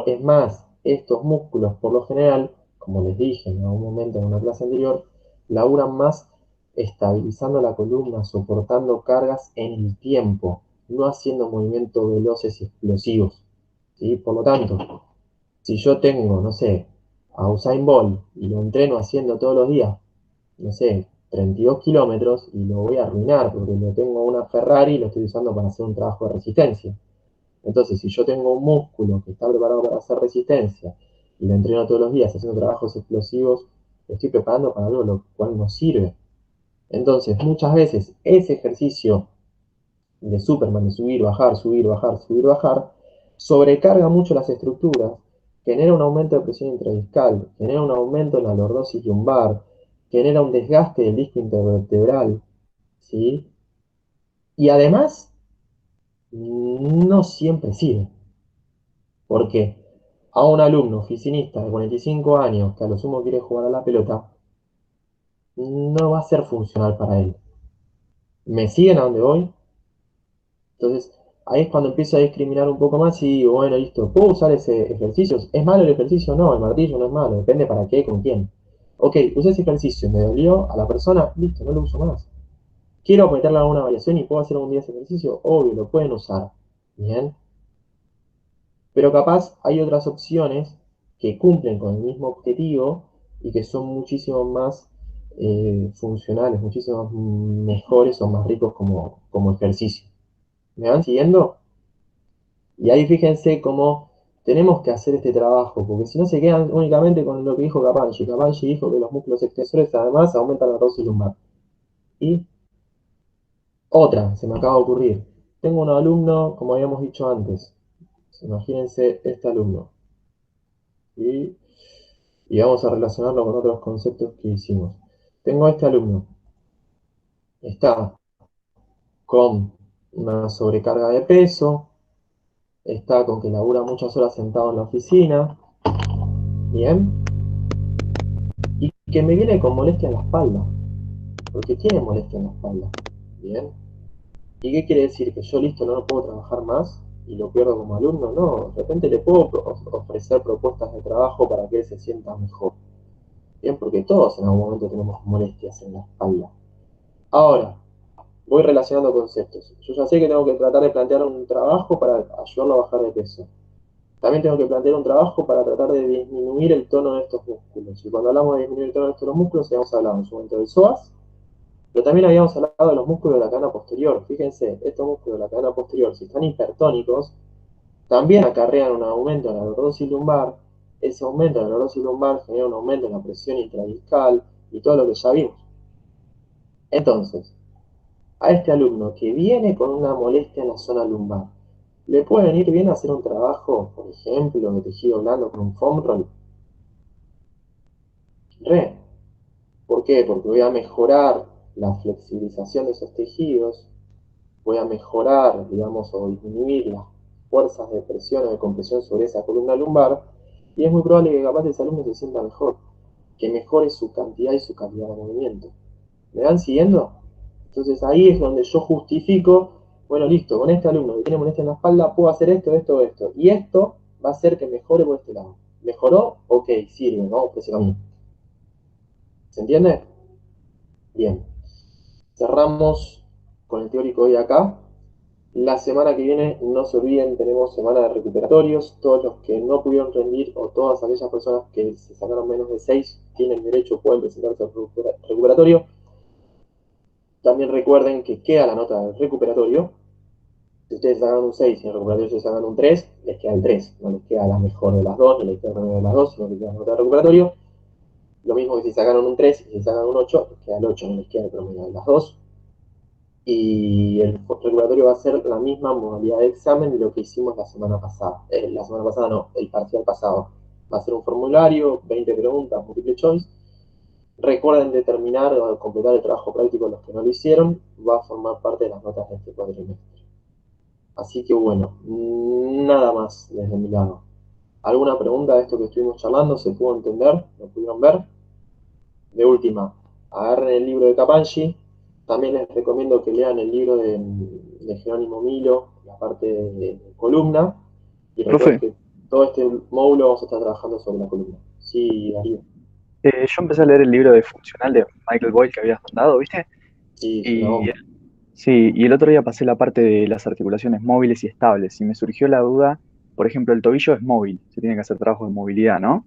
Es más, estos músculos, por lo general, como les dije en algún momento en una clase anterior, laburan más estabilizando la columna, soportando cargas en el tiempo, no haciendo movimientos veloces y explosivos. ¿Sí? Por lo tanto, si yo tengo, no sé, a Usain Bolt y lo entreno haciendo todos los días, no sé, 32 kilómetros y lo voy a arruinar porque lo tengo una Ferrari y lo estoy usando para hacer un trabajo de resistencia. Entonces, si yo tengo un músculo que está preparado para hacer resistencia y lo entreno todos los días haciendo trabajos explosivos, lo estoy preparando para algo lo cual no sirve. Entonces, muchas veces ese ejercicio de Superman, de subir, bajar, subir, bajar, subir, bajar, sobrecarga mucho las estructuras, genera un aumento de presión intradiscal, genera un aumento en la lordosis lumbar, genera un desgaste del disco intervertebral, ¿sí? Y además, no siempre sirve. Porque a un alumno oficinista de 45 años que a lo sumo quiere jugar a la pelota, no va a ser funcional para él. ¿Me siguen a dónde voy? Entonces, ahí es cuando empiezo a discriminar un poco más y digo, bueno, listo, ¿puedo usar ese ejercicio? ¿Es malo el ejercicio? No, el martillo no es malo, depende para qué, con quién. Ok, usé ese ejercicio, me dolió a la persona, listo, no lo uso más. Quiero meterle alguna variación y puedo hacer algún día ese ejercicio, obvio, lo pueden usar. Bien. Pero capaz hay otras opciones que cumplen con el mismo objetivo y que son muchísimo más funcionales, muchísimo mejores o más ricos como ejercicio. ¿Me van siguiendo? Y ahí fíjense cómo tenemos que hacer este trabajo, porque si no se quedan únicamente con lo que dijo Capaggi. Capaggi dijo que los músculos extensores además aumentan la dosis lumbar. Y otra, se me acaba de ocurrir. Tengo un alumno, como habíamos dicho antes. Imagínense este alumno. Y, y vamos a relacionarlo con otros conceptos que hicimos. Tengo este alumno. Está con una sobrecarga de peso, está con que labura muchas horas sentado en la oficina, bien, y que me viene con molestia en la espalda, porque tiene molestia en la espalda, bien. ¿Y qué quiere decir? ¿Que yo listo no lo puedo trabajar más y lo pierdo como alumno? No, de repente le puedo ofrecer propuestas de trabajo para que él se sienta mejor, bien, porque todos en algún momento tenemos molestias en la espalda. Ahora, voy relacionando conceptos. Yo ya sé que tengo que tratar de plantear un trabajo para ayudarlo a bajar de peso. También tengo que plantear un trabajo para tratar de disminuir el tono de estos músculos. Y cuando hablamos de disminuir el tono de estos músculos, habíamos hablado en su momento del psoas, pero también habíamos hablado de los músculos de la cadena posterior. Fíjense, estos músculos de la cadena posterior, si están hipertónicos, también acarrean un aumento en la lordosis lumbar. Ese aumento en la lordosis lumbar genera un aumento en la presión intradiscal y todo lo que ya vimos. Entonces, a este alumno que viene con una molestia en la zona lumbar, ¿le puede venir bien hacer un trabajo, por ejemplo, de tejido blando con un foam roll? Re. ¿Por qué? Porque voy a mejorar la flexibilización de esos tejidos, voy a mejorar, digamos, o disminuir las fuerzas de presión o de compresión sobre esa columna lumbar, y es muy probable que capaz ese alumno se sienta mejor, que mejore su cantidad y su calidad de movimiento. ¿Me van siguiendo? Entonces ahí es donde yo justifico, bueno, listo, con este alumno que tiene molestia en la espalda, puedo hacer esto, esto, esto. Y esto va a hacer que mejore por este lado. ¿Mejoró? Ok, sirve, ¿no? Por ese camino. ¿Se entiende? Bien. Cerramos con el teórico hoy acá. La semana que viene, no se olviden, tenemos semana de recuperatorios. Todos los que no pudieron rendir o todas aquellas personas que se sacaron menos de 6 tienen derecho, pueden presentarse al recuperatorio. También recuerden que queda la nota del recuperatorio. Si ustedes sacan un 6 y en el recuperatorio se sacan un 3, les queda el 3. No les queda la mejor de las dos, ni les queda la menor de las dos, sino que queda la nota del recuperatorio. Lo mismo que si sacaron un 3 y si sacan un 8, les queda el 8, no les queda el promedio de las dos. Y el recuperatorio va a ser la misma modalidad de examen de lo que hicimos la semana pasada. La semana pasada no, el parcial pasado. Va a ser un formulario, 20 preguntas, multiple choice. Recuerden determinar o completar el trabajo práctico los que no lo hicieron. Va a formar parte de las notas de este cuatrimestre. Así que bueno, nada más desde mi lado. ¿Alguna pregunta de esto que estuvimos charlando? ¿Se pudo entender? ¿Lo pudieron ver? De última, agarren el libro de Capaggi. También les recomiendo que lean el libro de Jerónimo Milo, la parte de columna. Y recuerden Profe, que todo este módulo vamos a estar trabajando sobre la columna. Sí, Darío. yo empecé a leer el libro de Funcional de Michael Boyle que habías mandado, ¿viste? Sí, es una Y bomba. sí, y el otro día pasé la parte de las articulaciones móviles y estables, y me surgió la duda, por ejemplo, el tobillo es móvil, se tiene que hacer trabajo de movilidad, ¿no?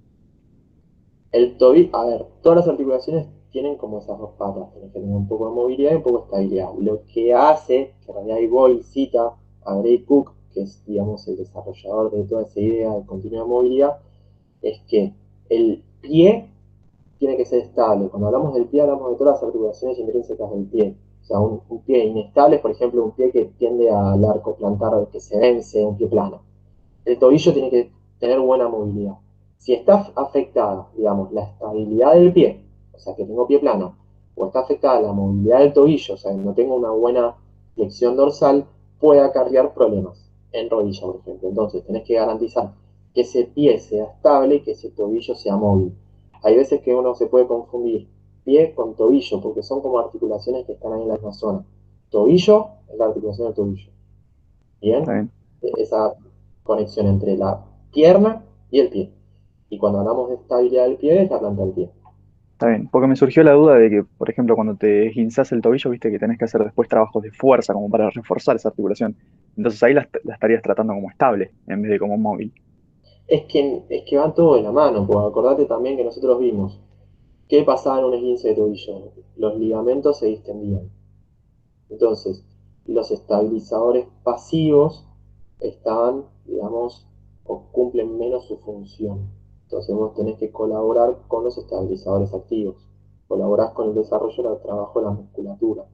El tobillo, a ver, todas las articulaciones tienen como esas dos patas, tienen que tener un poco de movilidad y un poco de estabilidad. Lo que hace, que en realidad Boyle cita a Gray Cook, que es, digamos, el desarrollador de toda esa idea de continua movilidad, es que el pie tiene que ser estable. Cuando hablamos del pie, hablamos de todas las articulaciones intrínsecas del pie. O sea, un pie inestable es, por ejemplo, un pie que tiende al arco plantar que se vence, un pie plano. El tobillo tiene que tener buena movilidad. Si está afectada, digamos, la estabilidad del pie, o sea, que tengo pie plano, o está afectada la movilidad del tobillo, o sea, que no tengo una buena flexión dorsal, puede acarrear problemas en rodilla, por ejemplo. Entonces, tenés que garantizar que ese pie sea estable y que ese tobillo sea móvil. Hay veces que uno se puede confundir pie con tobillo, porque son como articulaciones que están ahí en la misma zona. Tobillo es la articulación del tobillo. Está Bien, bien, esa conexión entre la pierna y el pie. Y cuando hablamos de estabilidad del pie, es la planta del pie. está bien, porque me surgió la duda de que, por ejemplo, cuando te guinzás el tobillo, viste que tenés que hacer después trabajos de fuerza como para reforzar esa articulación. Entonces ahí la estarías tratando como estable en vez de como móvil. Es que van todo de la mano, pues acordate también que nosotros vimos qué pasaba en un esguince de tobillo. Los ligamentos se distendían. Entonces, los estabilizadores pasivos están, digamos, o cumplen menos su función. Entonces vos tenés que colaborar con los estabilizadores activos. Colaborás con el desarrollo del trabajo de la musculatura.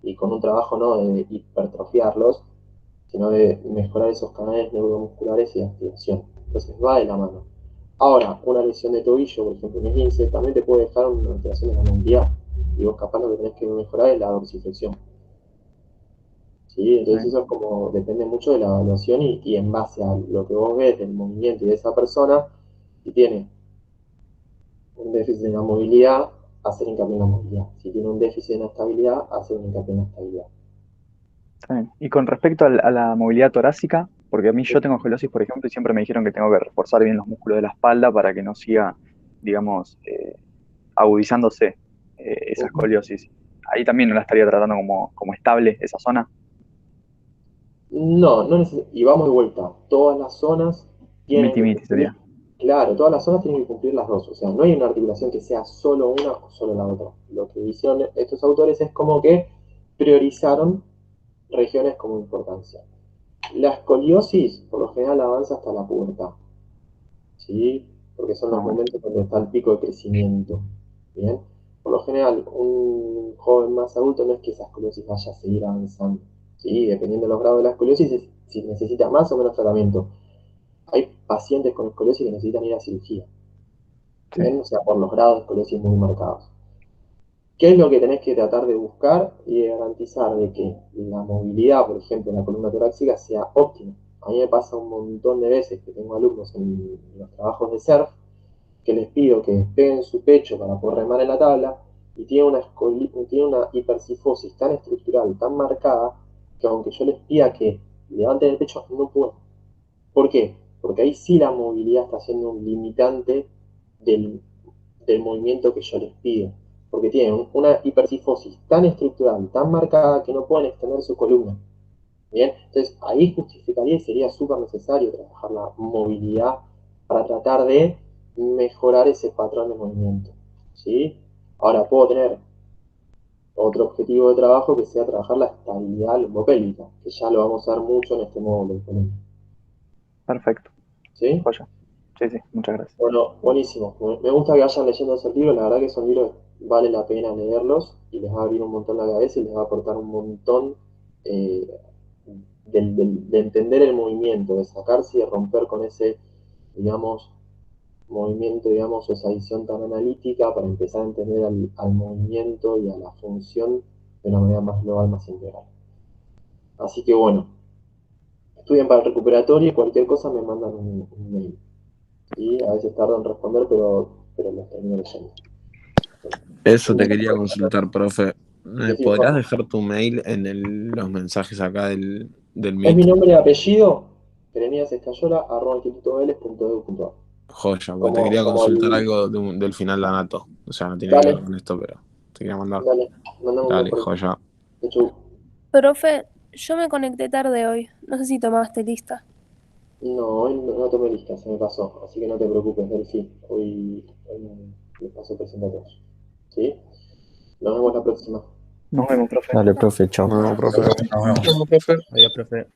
Y con un trabajo no de hipertrofiarlos, sino de mejorar esos canales neuromusculares y de activación. Entonces va de la mano. Ahora, una lesión de tobillo, por ejemplo, un esguince, también te puede dejar una alteración de la movilidad. Y vos capaz lo que tenés que mejorar es la dorsiflexión. ¿Sí? Entonces eso es como, depende mucho de la evaluación y en base a lo que vos ves del movimiento y de esa persona, si tiene un déficit en la movilidad, hacer hincapié en la movilidad. Si tiene un déficit en la estabilidad, hacer un hincapié en la estabilidad. Está bien. Y con respecto a la movilidad torácica, porque a mí yo tengo escoliosis, por ejemplo, y siempre me dijeron que tengo que reforzar bien los músculos de la espalda para que no siga, digamos, agudizándose esa escoliosis. Ahí también no la estaría tratando como estable esa zona. No, y vamos de vuelta. Todas las zonas tienen que Miti-miti cumplir, sería. claro, todas las zonas tienen que cumplir las dos. O sea, no hay una articulación que sea solo una o solo la otra. Lo que hicieron estos autores es como que priorizaron regiones como importancia. La escoliosis, por lo general, avanza hasta la pubertad, ¿sí? Porque son los Bueno, momentos donde está el pico de crecimiento, ¿bien? Por lo general, un joven más adulto no es que esa escoliosis vaya a seguir avanzando, ¿sí? Dependiendo de los grados de la escoliosis, si necesita más o menos tratamiento. Hay pacientes con escoliosis que necesitan ir a cirugía, sí. ¿bien? O sea, por los grados de escoliosis muy marcados. ¿Qué es lo que tenés que tratar de buscar y de garantizar de que la movilidad, por ejemplo, en la columna torácica sea óptima? A mí me pasa un montón de veces que tengo alumnos en los trabajos de surf que les pido que despeguen su pecho para poder remar en la tabla y tiene una hipercifosis tan estructural, tan marcada, que aunque yo les pida que levanten el pecho, no pueden. ¿Por qué? Porque ahí sí la movilidad está siendo un limitante del, del movimiento que yo les pido. Porque tienen una hipercifosis tan estructural, tan marcada, que no pueden extender su columna. Bien, entonces ahí justificaría y sería súper necesario trabajar la movilidad para tratar de mejorar ese patrón de movimiento. ¿Sí? Ahora puedo tener otro objetivo de trabajo que sea trabajar la estabilidad lumbopélvica, que ya lo vamos a ver mucho en este módulo. Perfecto. ¿Sí? Joya. Sí, sí, muchas gracias. Bueno, buenísimo. Me gusta que vayan leyendo esos libros, la verdad que son libros que vale la pena leerlos y les va a abrir un montón la cabeza y les va a aportar un montón eh, de entender el movimiento, de sacarse y de romper con ese, digamos, movimiento, digamos, esa visión tan analítica para empezar a entender al movimiento y a la función de una manera más global, más integral. Así que bueno, estudien para el recuperatorio y cualquier cosa me mandan un mail. ¿Sí? A veces tardo en responder, pero los termino leyendo. Eso te quería consultar, profe. ¿Me Decime, podrías Juan. dejar tu mail en los mensajes acá del Es mi Meet? nombre y apellido, jeremíasescayola@institutoveles.edu.ar. Joya, porque te Como, quería como consultar el... algo del final de Anato. O sea, no tiene que ver Dale, con esto, pero te quería mandar. dale, mandame un mail Dale, por eso. joya. De hecho, Profe, yo me conecté tarde hoy. No sé si tomaste lista. no, hoy no tomé lista, se me pasó, así que no te preocupes, Delphi. Hoy les paso presentatorios. ¿Sí? Nos vemos la próxima. Nos vemos, profe. Dale, profe, chao. No, profe. Nos vemos. No, profe. Adiós, profe.